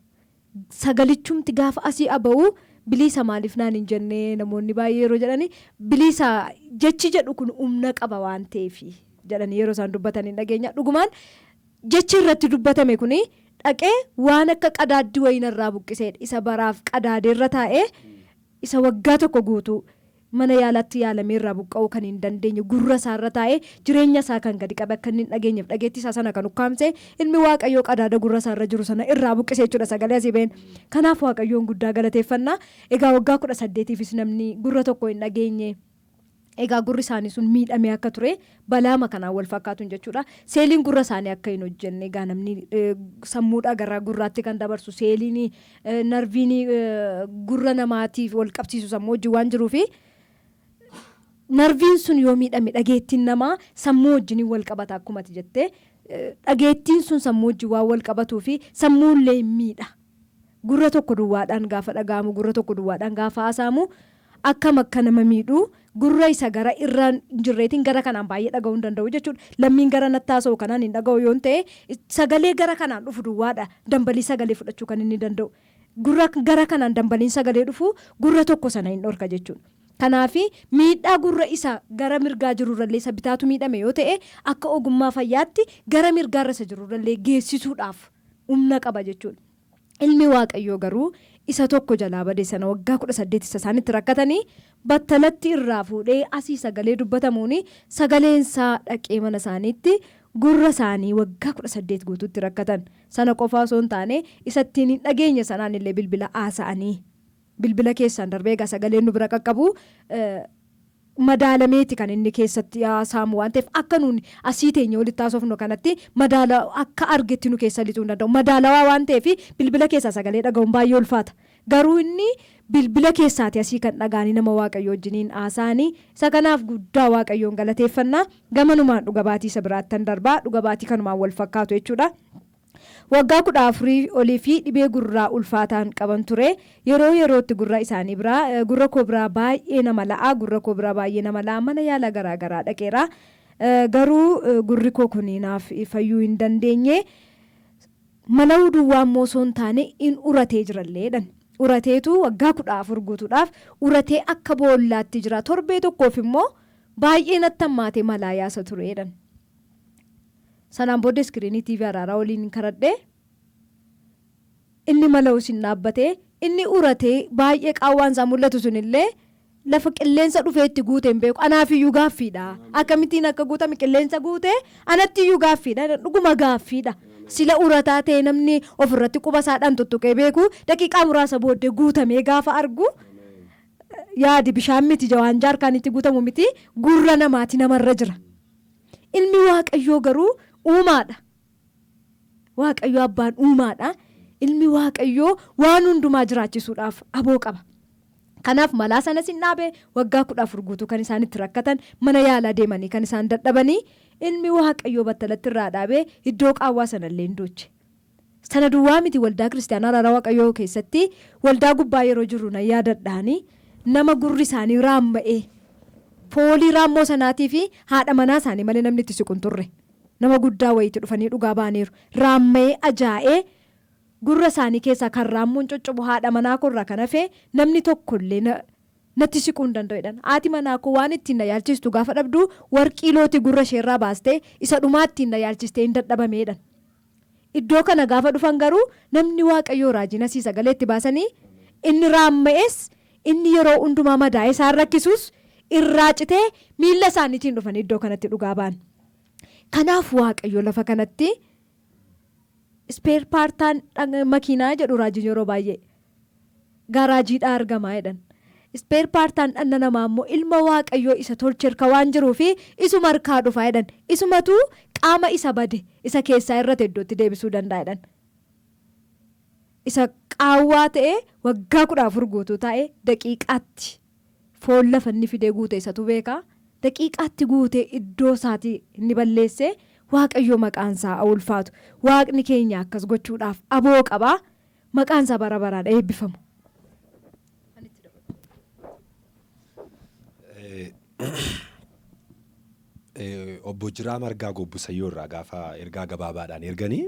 sagalichumti gaafa asii aba'u bilisa maaliif naan hin jennee namoonni baay'ee yeroo jedhanii bilisa jechi jedhu kun humna qaba waan ta'eef jedhanii yeroo isaan dubbatan dhageenya. Dhugumaan jechi irratti dubbatame kuni dhaqee waan akka qadaaddii wayinarraa buqqiseedha. Isa baraaf qadaadeerra taa'ee isa waggaa tokko guutuu mana yaalatti yaalamee irraa buqqa'uu kan hin dandeenye gurra isaarra taa'ee jireenya isaa kan gadi qabe akka inni dhageenyeef dhageettii isaa sana kan ukkaamse ilmi waaqayyoo qadaada gurra isaarra jiru sana irraa buqqisee jechuudha sagalee asii ba'een. Kanaaf waaqayyoon guddaa galateeffannaa. Egaa waggaa 18tiifis namni gurra tokko hin dhageenye. Egaa gurri isaanii sun miidhamee akka ture balaama kanaan wal fakkaatuun jechuudha. Seeliin gurra isaanii akka hin hojjenne egaa namni sammuudhaa gara gurraatti kan dabarsu seeliin narviin gurra namaatiif wal qabsiisu sammuu wajjin waan jiruufi narviin sun yoo miidhame dhageettiin namaa sammuu wajjin wal qabata akkuma jettee dhageettiin sun sammuu wajjin waan wal qabatuu fi sammuullee miidha. Gurra tokko duwwaadhaan gaafa dhagaamu gurra tokko duwwaadhaan gaafa haasaamu akkam akka nama miidhu gurra isa gara irraan jirreetiin gara kanaan baay'ee dhaga'uu hin danda'u jechuudha. Lammiin gara nattaasoo kanaan hin dhaga'u yoo ta'e sagalee gara kanaan dhufu duwwaadha dambalii sagalee fudhachuu kan inni danda'u. Gurra gara kanaan dambaliin sagalee dhufu gurra tokko sana hin dhorka jechuudha. Kanaafi miidhaa gurra isa gara mirgaa jirurrallee isa bitaatu miidhame yoo ta'e akka ogummaa fayyaatti gara mirgaarra isa jirurrallee geessisuudhaaf humna qaba jechuudha. Ilmi waaqayyoo garuu isa tokko jalaa badee sana waggaa 18 isa isaanitti rakkatanii battalatti irraa fuudhee asii sagalee dubbatamuuni sagaleensaa dhaqee mana isaaniitti gurra isaanii waggaa 18 guutuutti rakkatan. Sana qofaa osoo hin taane isattiin hin dhageenye sanaan illee bilbila haasa'anii. Bilbila keessaan darbee egaa sagaleen nu bira qaqqabu madaalameeti kan inni keessatti haasaamu waan ta'eef akka nuuni asii teenya walitti haasofnu kanatti madaala akka argetti nu keessa lixuu hin danda'u. Madaalawaa waan ta'eef bilbila keessaa sagalee dhaga'uun baay'ee ulfaata. Garuu inni bilbila keessaati asii kan dhagaanii nama waaqayyoo wajjiniin haasa'anii isa kanaaf guddaa waaqayyoon galateeffannaa. Gamanumaan dhuga baatii isa biraattan darbaa dhuga baatii kanumaan wal fakkaatu jechuudha. Waggaa 14 olii fi dhibee gurraa ulfaataan qaban ture. Yerootti gurra isaanii biraa gurra koo biraa baay'ee nama la'a. Gurra koo biraa baay'ee nama la'a. Mana yaala garaagaraa dhaqeera. Garuu gurri koo kuniinaaf fayyuu hin dandeenye. Mala duwwaa immoo osoo hin taane in uratee jiralleedhan. Urateetu waggaa 14 guutuudhaaf uratee akka boollaatti jira. Torbee tokkoof immoo baay'ee natti hammaatee malaa yaasa tureedhan. Sanaan booda iskiriinii TV araaraa waliin karadhee inni mala usin dhaabbatee inni uratee baay'ee qaawwaan isaa mul'atu sunillee lafa qilleensa dhufeetti guuteen beeku. Anaafiyyuu gaaffiidha. Akkamittiin akka guutame qilleensa guutee anattiyyuu gaaffiidha. Dhuguma gaaffiidha. Sila urataa ta'e namni ofirratti quba isaadhaan tuttuqee beeku daqiiqaa muraasa booddee guutamee gaafa argu yaadi bishaan miti jawaan jaarkaan itti guutamu miti gurra namaati namarra jira. Ilmi waaqayyoo garuu uumaadha. Waaqayyoo abbaan uumaadha. Ilmi waaqayyoo waan hundumaa jiraachisuudhaaf aboo qaba. Kanaaf malaa sanas hin dhaabe waggaa 14 guutuu kan isaan itti rakkatan mana yaalaa deemanii kan isaan dadhabanii ilmi waaqayyoo battalatti irraa dhaabee iddoo qaawwaa sanallee hin dooche. Sana duwwaa miti waldaa kiristaanaa araaraa waaqayyoo keessatti waldaa gubbaa yeroo jiru na yaadadhaanii nama gurri isaanii raamma'ee foolii raammoo sanaatii fi haadha manaa isaanii malee namni itti siqu hin turre. Nama guddaa wayiitti dhufanii dhugaa baaniiru. Raamma'ee ajaa'ee gurra isaanii keessaa kan raammuun coccobu haadha manaa korraa kan hafe namni tokkollee natti siquu hin danda'edhaan. Haati manaa koo waan ittiin na yaalchistu gaafa dhabdu warqii looti gurra isheerraa baastee isa dhumaa ittiin na yaalchistee hin dadhabameedhaan. Iddoo kana gaafa dhufan garuu namni waaqayyoo raajina asii sagaleetti baasanii inni raamma'ees inni yeroo hundumaa madaa'ee isaan rakkisuus irraa citee miilla isaaniitiin dhufanii iddoo kanatti dhugaa ba'an. Kanaaf waaqayyo lafa kanatti ispeer paartaan makiinaa jedhu raajiin yeroo baay'ee garaajiidhaa argamaa jedhan. Ispeer paartaan dhanna namaa immoo ilma waaqayyoo isa tolcherka waan jiruu fi isuma harkaa dhufaa jedhan. Isumatu qaama isa bade isa keessaa irratti iddootti deebisuu danda'a jedhan. Isa qaawwaa ta'ee waggaa 14 guutuu ta'ee daqiiqaatti foon lafa inni fidee guute isatu beeka. Daqiiqaatti guute iddoo isaatii inni balleesse Waaqayyo maqaan isaa haa ulfaatu. Waaqni keenya akkas gochuudhaaf aboo qabaa. Maqaan isaa bara baraan eebbifamu. Obbo Jiraa Margaa Gobbusayyoo irraa gaafa ergaa gabaabaadhaan erganii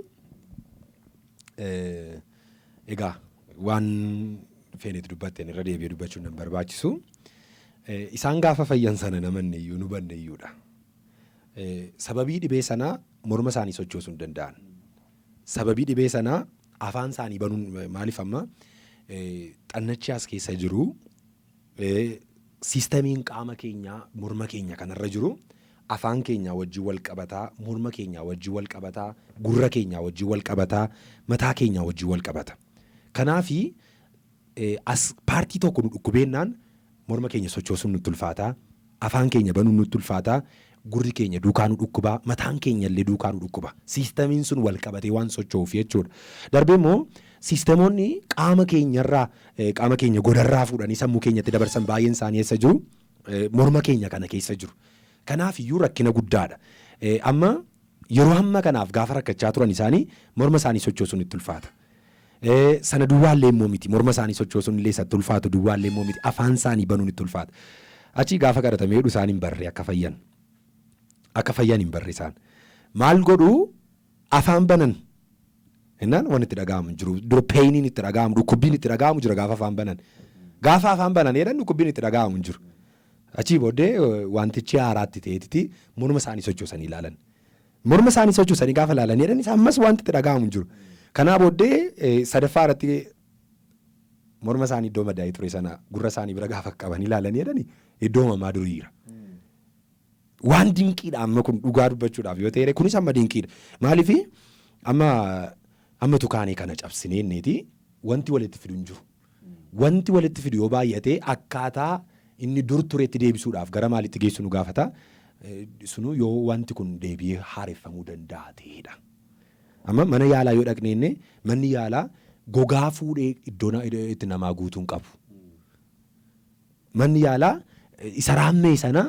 egaa waan feenetti dubbatteen irra deebi'ee dubbachuun nan barbaachisu. Isaan gaafa fayyan sana namanne iyyuu nu banne iyyuudha. Sababii dhibee sanaa morma isaanii sochoosuu hin danda'an. Sababii dhibee sanaa afaan isaanii banuun maaliif amma xannachi as keessa jiru siistamiin qaama keenyaa morma keenya kanarra jiru afaan keenya wajjin wal qabataa, morma keenya wajjin wal qabataa, gurra keenya wajjin wal qabataa, mataa keenya wajjin wal qabata. Kanaafi as paartii tokko nu dhukkubeennaan morma keenya sochoosuun nutti ulfaataa, afaan keenya banuun nutti ulfaataa, gurri keenya duukaa nu dhukkubaa, mataan keenya illee duukaa nu dhukkuba. Siistamiin sun wal qabatee waan socho'uuf jechuudha. Darbee immoo siistamoonni qaama keenyarraa qaama keenya godarraa fuudhanii sammuu keenyatti dabarsan baay'een isaanii eessa jiru? Morma keenya kana keessa jiru. Kanaaf iyyuu rakkina guddaadha. Amma yeroo hamma kanaaf gaafa rakkachaa turan isaanii morma isaanii sochoosuun itti ulfaata. Sana duwwaallee immoo miti morma isaanii sochoosuun illee isatti ulfaatu duwwaallee immoo miti afaan isaanii banuun itti ulfaata. Achi gaafa kadhatamee jedhu isaan hin barre akka fayyan hin barre isaan. Maal godhuu afaan banan innaan waan itti dhaga'amu jiru dura peeyiniin itti dhaga'amu dhukkubbiin itti dhaga'amu jira gaafa afaan banan. Gaafa afaan banan jedhan dhukkubbiin itti dhaga'amu jiru. Achii booddee wantichi haaraatti ta'etti morma isaanii sochoosanii ilaalan. Morma isaanii sochoosanii gaafa ilaalan jedhan ammas wanti itti dhaga'amu jiru. Kanaa booddee sadaffaa irratti morma isaanii iddoo madaa'ee ture sana gurra isaanii bira gaafa qaban ilaalan jedhan iddoo mamaa duriira. Waan dinqiidha amma kun dhugaa dubbachuudhaaf yoo ta'e kunis amma dinqiidha. Maaliif amma tukaanii kana cabsinee inneeti wanti walitti fidu hin jiru. Wanti walitti fidu yoo baay'ate akkaataa inni dur tureetti deebisuudhaaf gara maalitti geessu nu gaafata. Sunu yoo wanti kun deebi'ee haareffamuu danda'a ta'edha. Amma mana yaalaa yoo dhaqnee manni yaalaa gogaa fuudhee iddoo itti namaa guutuu hin qabu. Manni yaalaa isa raammee sana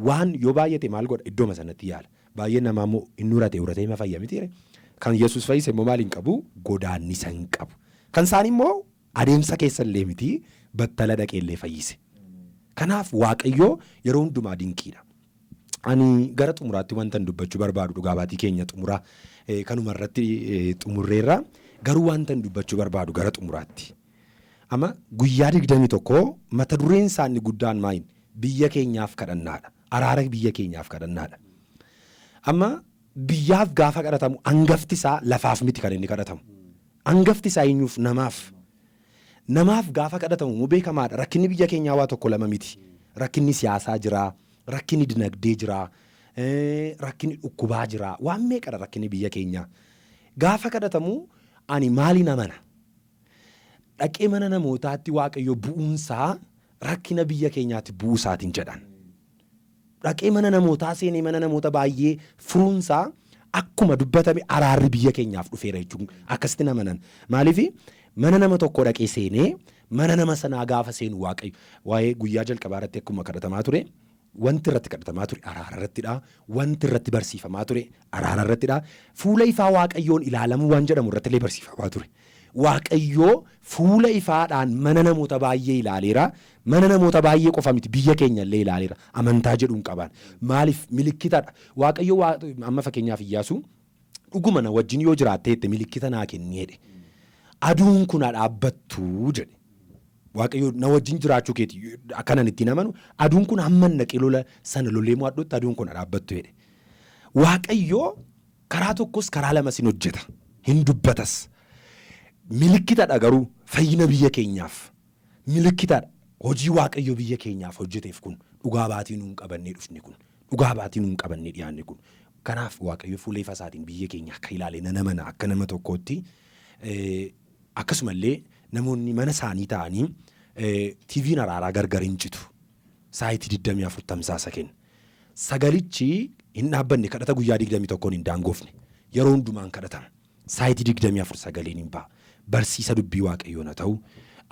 waan yoo baay'ate maal godha iddooma sanatti yaala. Baay'een namaa immoo inni uratee ma fayya miti. Kan Yesuus fayyise immoo maal hin qabu godaannisa hin qabu. Kan isaan immoo adeemsa keessa illee miti battala dhaqee illee fayyise. Kanaaf Waaqayyoo yeroo hundumaa dinqiidha. Ani gara xumuraatti wanta dubbachuu barbaadu dhugaa baatii keenya xumuraa kanuma irratti xumurreerra garuu wanta dubbachuu barbaadu gara xumuraatti. Amma guyyaa 21 mata dureen isaanii guddaan maayin biyya keenyaaf kadhannaadha. Araara biyya keenyaaf kadhannaadha. Amma biyyaaf gaafa kadhatamu hangafti isaa lafaaf miti kan inni kadhatamu. Hangafti isaa eenyuuf namaaf. Namaaf gaafa kadhatamu beekamaadha. Rakkinni biyya keenyaa waa tokko lama miti. Rakkinni siyaasaa jira, rakkinni dinagdee jira, rakkinni dhukkubaa jira. Waan meeqadha rakkinni biyya keenyaa. Gaafa kadhatamu ani maaliin amana? Dhaqee mana namootaatti Waaqayyo bu'uunsaa rakkina biyya keenyaatti bu'uusaatiin jedhan. Dhaqee mana namootaa seenee mana namoota baay'ee furuunsaa akkuma dubbatame araarri biyya keenyaaf dhufeera jechuun akkasitti namanan. Maaliif mana nama tokko dhaqee seenee mana nama sanaa gaafa seenu Waaqayyo waa'ee guyyaa jalqabaa irratti akkuma kadhatamaa ture wanti irratti kadhatamaa ture araara irrattidha. Wanti irratti barsiifamaa ture araara irrattidha. Fuula ifaa Waaqayyoon ilaalamuu waan jedhamu irratti illee barsiifamaa ture. Waaqayyoo fuula ifaadhaan mana namoota baay'ee ilaaleera. Mana namoota baay'ee qofa miti biyya keenya illee ilaaleera. Amantaa jedhuun qaban. Maaliif milikkitadha. Waaqayyoo amma fakkeenyaaf Iyyaasuu dhuguma na wajjin yoo jiraatteette milikkita naa kenneedhe. Aduun kun dhaabbattuu jedhe. Waaqayyoo na wajjin jiraachuu keeti akkanan ittiin amanu aduun kun hamma naqee lola sana lolee mo'adhutti aduun kun dhaabbattu jedhe. Waaqayyoo karaa tokkos karaa lamas hin hojjeta. Hin dubbatas. Milikkitadha garuu fayyina biyya keenyaaf. Milikkitadha. Hojii Waaqayyoo biyya keenyaaf hojjeteef kun dhugaa baatii nuun qabannee dhufne kun dhugaa baatii nuun qabannee dhiyaanne kun. Kanaaf Waaqayyoo fuula ifa isaatiin biyya keenya akka ilaale nama akka nama tokkootti akkasumallee namoonni mana isaanii ta'anii TV'n araaraa gargar hin citu. Saayitii 24 tamsaasa kenna. Sagalichi hin dhaabbanne kadhata guyyaa 21 hin daangoofne. Yeroo hundumaan kadhatama. Saayitii 24 sagaleen hin ba'a. Barsiisa dubbii Waaqayyoon haa ta'u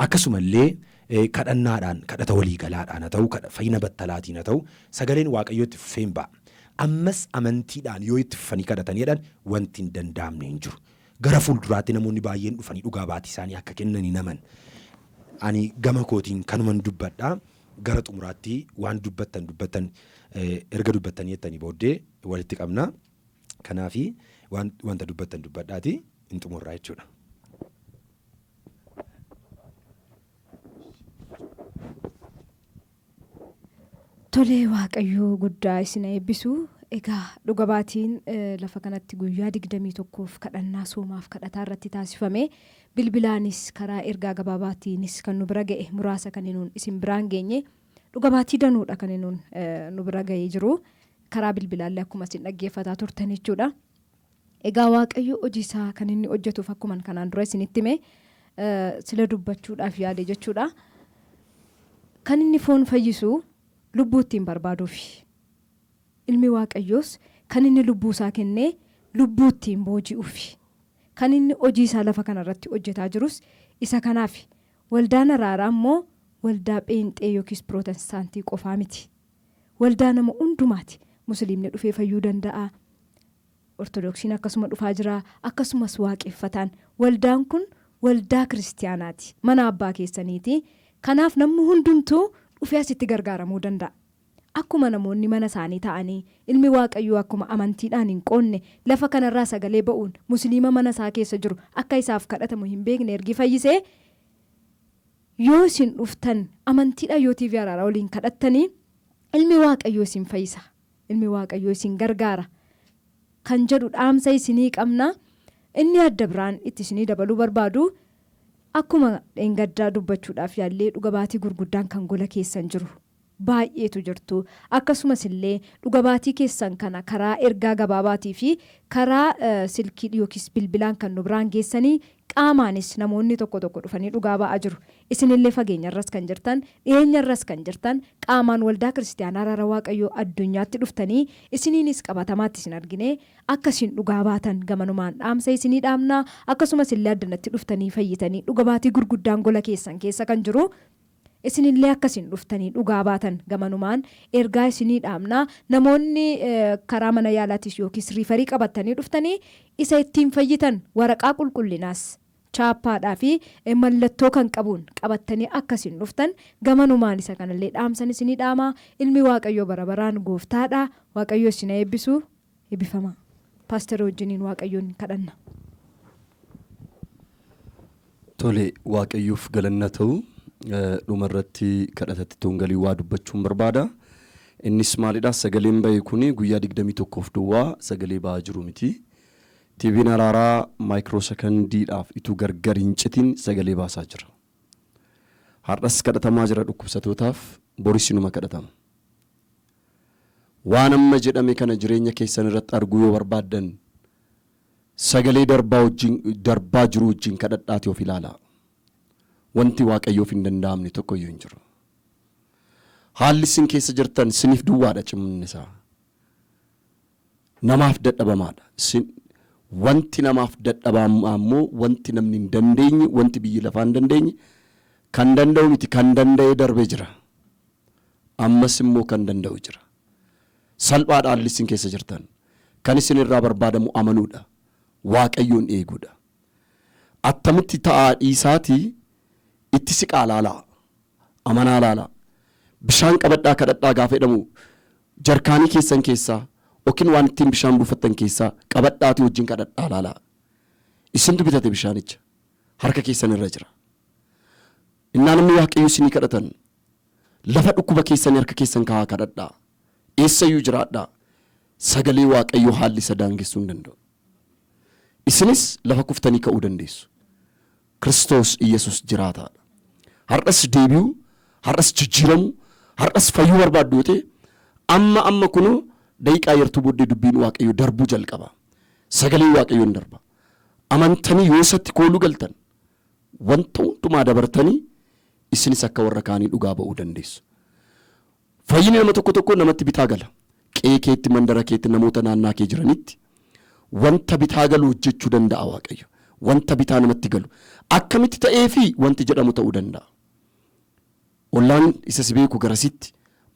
Akkasumallee kadhannaadhaan kadhata walii galaadhaan haa ta'u fayyina battalaatiin haa ta'u sagaleen waaqayyootti fufeen ba'a. Ammas amantiidhaan yoo itti fufanii kadhataniidhaan wanti hin danda'amne hin jiru. Gara fuulduraatti namoonni baay'een dhufanii dhugaa baatii isaanii akka kennanii naman. Ani gama kootiin kanuman dubbadhaa gara xumuraatti waan dubbattan erga dubbattanii jettanii booddee walitti qabna. Kanaafi wanta dubbadhaati hin xumurraa jechuudha. Tolee waaqayyoo guddaa isin eebbisu. Egaa dhuga baatiin lafa kanatti guyyaa 21f kadhannaa soomaaf kadhataa irratti taasifame bilbilaanis karaa ergaa gabaabaatiinis kan nu bira ga'e muraasa kan nuun isin biraan geenye dhuga baatii danuudha kan nuun nu bira ga'ee jiru karaa bilbilaallee akkuma isin dhaggeeffataa turtan jechuudha. Egaa waaqayyo hojii isaa kan inni hojjetuuf akkuma kanaan dura isinitti hime sila dubbachuudhaaf yaade jechuudha. Kan inni foon fayyisu lubbuu ittiin barbaaduufi. Ilmi waaqayyoos kan inni lubbuu isaa kennee lubbuu ittiin booji'uufi. Kan inni hojii isaa lafa kanarratti hojjetaa jirus isa kanaaf. Waldaan araaraa immoo waldaa pheenxee yookiis pirootestaantii qofaa miti. Waldaa nama hundumaati. Musliimni dhufee fayyuu danda'a. Ortodoksiin akkasuma dhufaa jira. Akkasumas waaqeffataan. Waldaan kun waldaa kiristiyaanaati. Mana abbaa keessaniiti. Kanaaf namni hundumtuu dhufee asitti gargaaramuu danda'a. Akkuma namoonni mana isaanii ta'anii ilmi waaqayyoo akkuma amantiidhaan hin qoonne lafa kanarraa sagalee ba'uun musliima mana isaa keessa jiru akka isaaf kadhatamu hin beekne ergi fayyisee yoo isin dhuftan amantiidhaan yoo TV araaraa waliin kadhattanii ilmi waaqayyoo isin fayyisa. Ilmi waaqayyoo isin gargaara kan jedhu dhaamsa isinii qabna. Inni adda biraan itti isinii dabaluu barbaadu akkuma dheengaddaa dubbachuudhaaf yaallee dhuga baatii gurguddaan kan gola keessan jiru. Baay'eetu jirtu. Akkasumas illee dhuga baatii keessan kana karaa ergaa gabaabaatii fi karaa silkii yookiis bilbilaan kan nu biraan geessanii qaamaanis namoonni tokko dhufanii dhugaa ba'aa jiru. Isinillee fageenyarras kan jirtan dhiyeenyarras kan jirtan qaamaan waldaa kiristiyaanaa Araaraa Waaqayyoo addunyaatti dhuftanii isiniinis qabatamaatti isin argine akkasiin dhugaa baatan gamanumaan dhaamsa isinii dhaamnaa. Akkasumas illee addanatti dhuftanii fayyitanii dhuga baatii gurguddaan gola keessan keessa kan jiru. Isinillee akkasiin dhuftanii dhugaa baatan gamanumaan ergaa isinii dhaamnaa. Namoonni karaa mana yaalaatis yookiis riifarii qabatanii dhuftanii isa ittiin fayyitan waraqaa qulqullinaas chaappaadhaa fi mallattoo kan qabuun qabattanii akkasiin dhuftan gamanumaan isa kanallee dhaamsan isinii dhaamaa. Ilmi waaqayyoo bara baraan gooftaadha. Waaqayyoo isin eebbisu eebbifama. Paaster wajjiniin waaqayyoon kadhanna. Tole waaqayyoof galanna ta'u. Dhumarratti kadhatatti toongalii waa dubbachuun barbaada. Innis maalidha sagaleen bahe kuni guyyaa 21f duwwaa sagalee ba'aa jiru miti. TV'n Araaraa maayikiroosekondiidhaaf ituu gargar hin citin sagalee baasaa jira. Har'as kadhatamaa jira dhukkubsatootaaf boris inuma kadhatama. Waan amma jedhame kana jireenya keessan irratti arguu yoo barbaaddan sagalee darbaa jiru wajjin kadhadhaati of ilaalaa. Wanti waaqayyoof hin danda'amne tokko iyyuu hin jiru. Haalli isin keessa jirtan isiniif duwwaadha cimminni isaa. Namaaf dadhabamaadha. Wanti namaaf dadhabamaa immoo wanti namni hin dandeenye, wanti biyyi lafaa hin dandeenye kan danda'u miti kan danda'ee darbee jira. Ammas immoo kan danda'u jira. Salphaadha haalli isin keessa jirtan. Kan isin irraa barbaadamu amanuudha. Waaqayyoon eeguudha. Attamitti ta'aa dhiisaatii itti siqaa laalaa amanaa laalaa bishaan qabadhaa kadhadhaa gaafa jedhamu jarkaanii keessan keessaa yookiin waan ittiin bishaan buufattan keessaa qabadhaati wajjin kadhadhaa laalaa. Isintu bitate bishaanicha harka keessan irra jira. Innaan namni waaqayyo isinii kadhatan lafa dhukkuba keessanii harka keessan kaa'aa kadhadhaa. Eessayyuu jiraadhaa sagalee waaqayyo haalli isa daangessuu hin danda'u. Isinis lafa kuftanii ka'uu dandeessu. Kiristoos Iyesuus jiraataadha. Har'as deebi'u, har'as jijjiiramu, har'as fayyuu barbaaddu ta'e amma kunoo daqiiqaa yartuu booddee dubbiin waaqayyo darbuu jalqaba. Sagalee waaqayyoon darba. Amantanii yoo isatti kooluu galtan wanta hundumaa dabartanii isinis akka warra kaanii dhugaa ba'uu dandeessu. Fayyini nama tokko namatti bitaa gala. Qe'ee keetti mandara keetti namoota naannaa kee jiranitti wanta bitaa galu hojjechuu danda'a waaqayyo. wanta bitaa namatti galu akkamitti ta'ee fi wanti jedhamu ta'uu danda'a. Ollaan isa si beeku garasitti,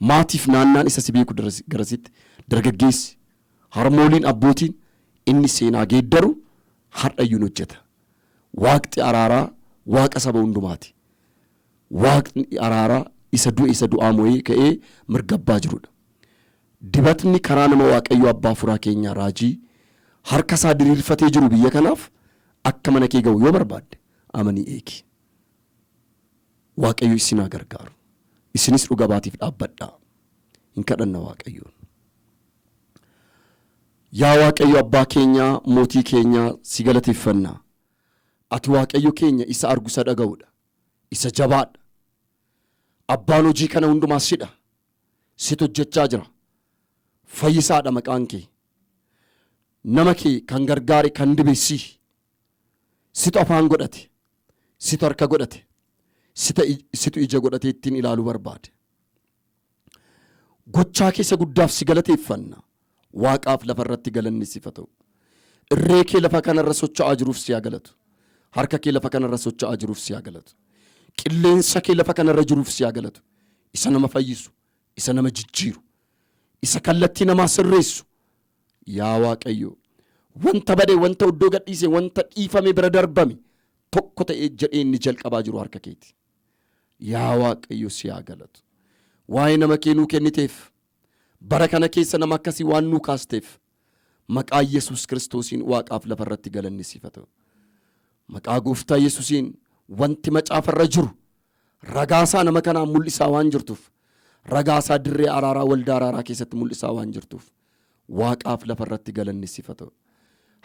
maatiif naannaan isa si beeku garasitti, dargaggeessi, harmooliin, abbootiin inni seenaa geeddaru har'ayyuun hojjeta. Waaqni araaraa waaqa saba hundumaati. Waaqni araaraa isa du'e isa du'aa moo'ee ka'ee mirgabbaa jirudha. Dibatni karaa nama Waaqayyo abbaa furaa keenya raajii harka isaa diriirfatee jiru biyya kanaaf akka mana kee ga'u yoo barbaadde amanii eegi. Waaqayyo isin haa gargaaru. Isinis dhuga baatiif dhaabbadhaa. Hin kadhanna Waaqayyoon. Yaa Waaqayyo abbaa keenyaa, mootii keenyaa si galateeffannaa. Ati Waaqayyo keenya isa argu isa dhaga'udha. Isa jabaadha. Abbaan hojii kana hundumaas sidha. Sit hojjechaa jira. Fayyisaadha maqaan kee. Nama kee kan gargaare kan dibeessii. Situ afaan godhate. Situ harka godhate. Situ ija godhatee ittiin ilaaluu barbaade. Gochaa keessa guddaaf si galateeffanna. Waaqaaf lafa irratti galanni siif haa ta'u. Irree kee lafa kanarra socho'aa jiruuf si haa galatu. Harka kee lafa kanarra socho'aa jiruuf si haa galatu. Qilleensa kee lafa kanarra jiruuf si haa galatu. Isa nama fayyisu, isa nama jijjiiru, isa kallattii namaa sirreessu. Yaa Waaqayyo, wanta bade, wanta iddoo gadhiise, wanta dhiifame bira darbame tokko ta'ee jedhee inni jalqabaa jiru harka keeti. Yaa Waaqayyo si haa galatu. Waa'ee nama kee nuu kenniteef, bara kana keessa nama akkasii waan nuu kaasteef, maqaa Yesuus Kiristoosiin Waaqaaf lafa irratti galanni siif haa ta'u. Maqaa Gooftaa Yesuusiin wanti macaafarra jiru ragaasaa nama kanaan mul'isaa waan jirtuuf, ragaasaa dirree araaraa waldaa araaraa keessatti mul'isaa waan jirtuuf, Waaqaaf lafa irratti galanni siif haa ta'u.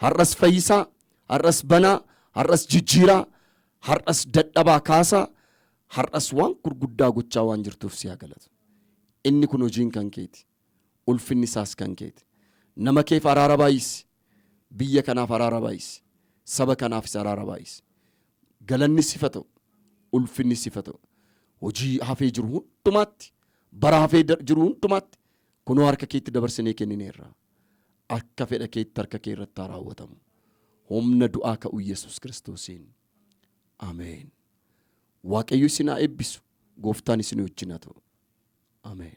Har'as fayyisaa, har'as banaa, har'as jijjiiraa, har'as dadhabaa kaasaa, har'as waan gurguddaa gochaa waan jirtuuf si haa galatu. Inni kun hojiin kan keeti. Ulfinni isaas kan keeti. Nama keef araara baay'isi. Biyya kanaaf araara baay'isi. Saba kanaafis araara baay'isi. Galanni siif haa ta'u. Ulfinni siif haa ta'u. Hojii hafee jiru hundumaatti, bara hafee jiru hundumaatti kunoo harka keetti dabarsinee kennineerra. Akka fedha keetti harka kee irratti haa raawwatamu. Humna du'aa ka'u Yesuus Kiristoosiin. Ameen. Waaqayyo isin haa eebbisu. Gooftaan isin wajjin haa ta'u. Ameen.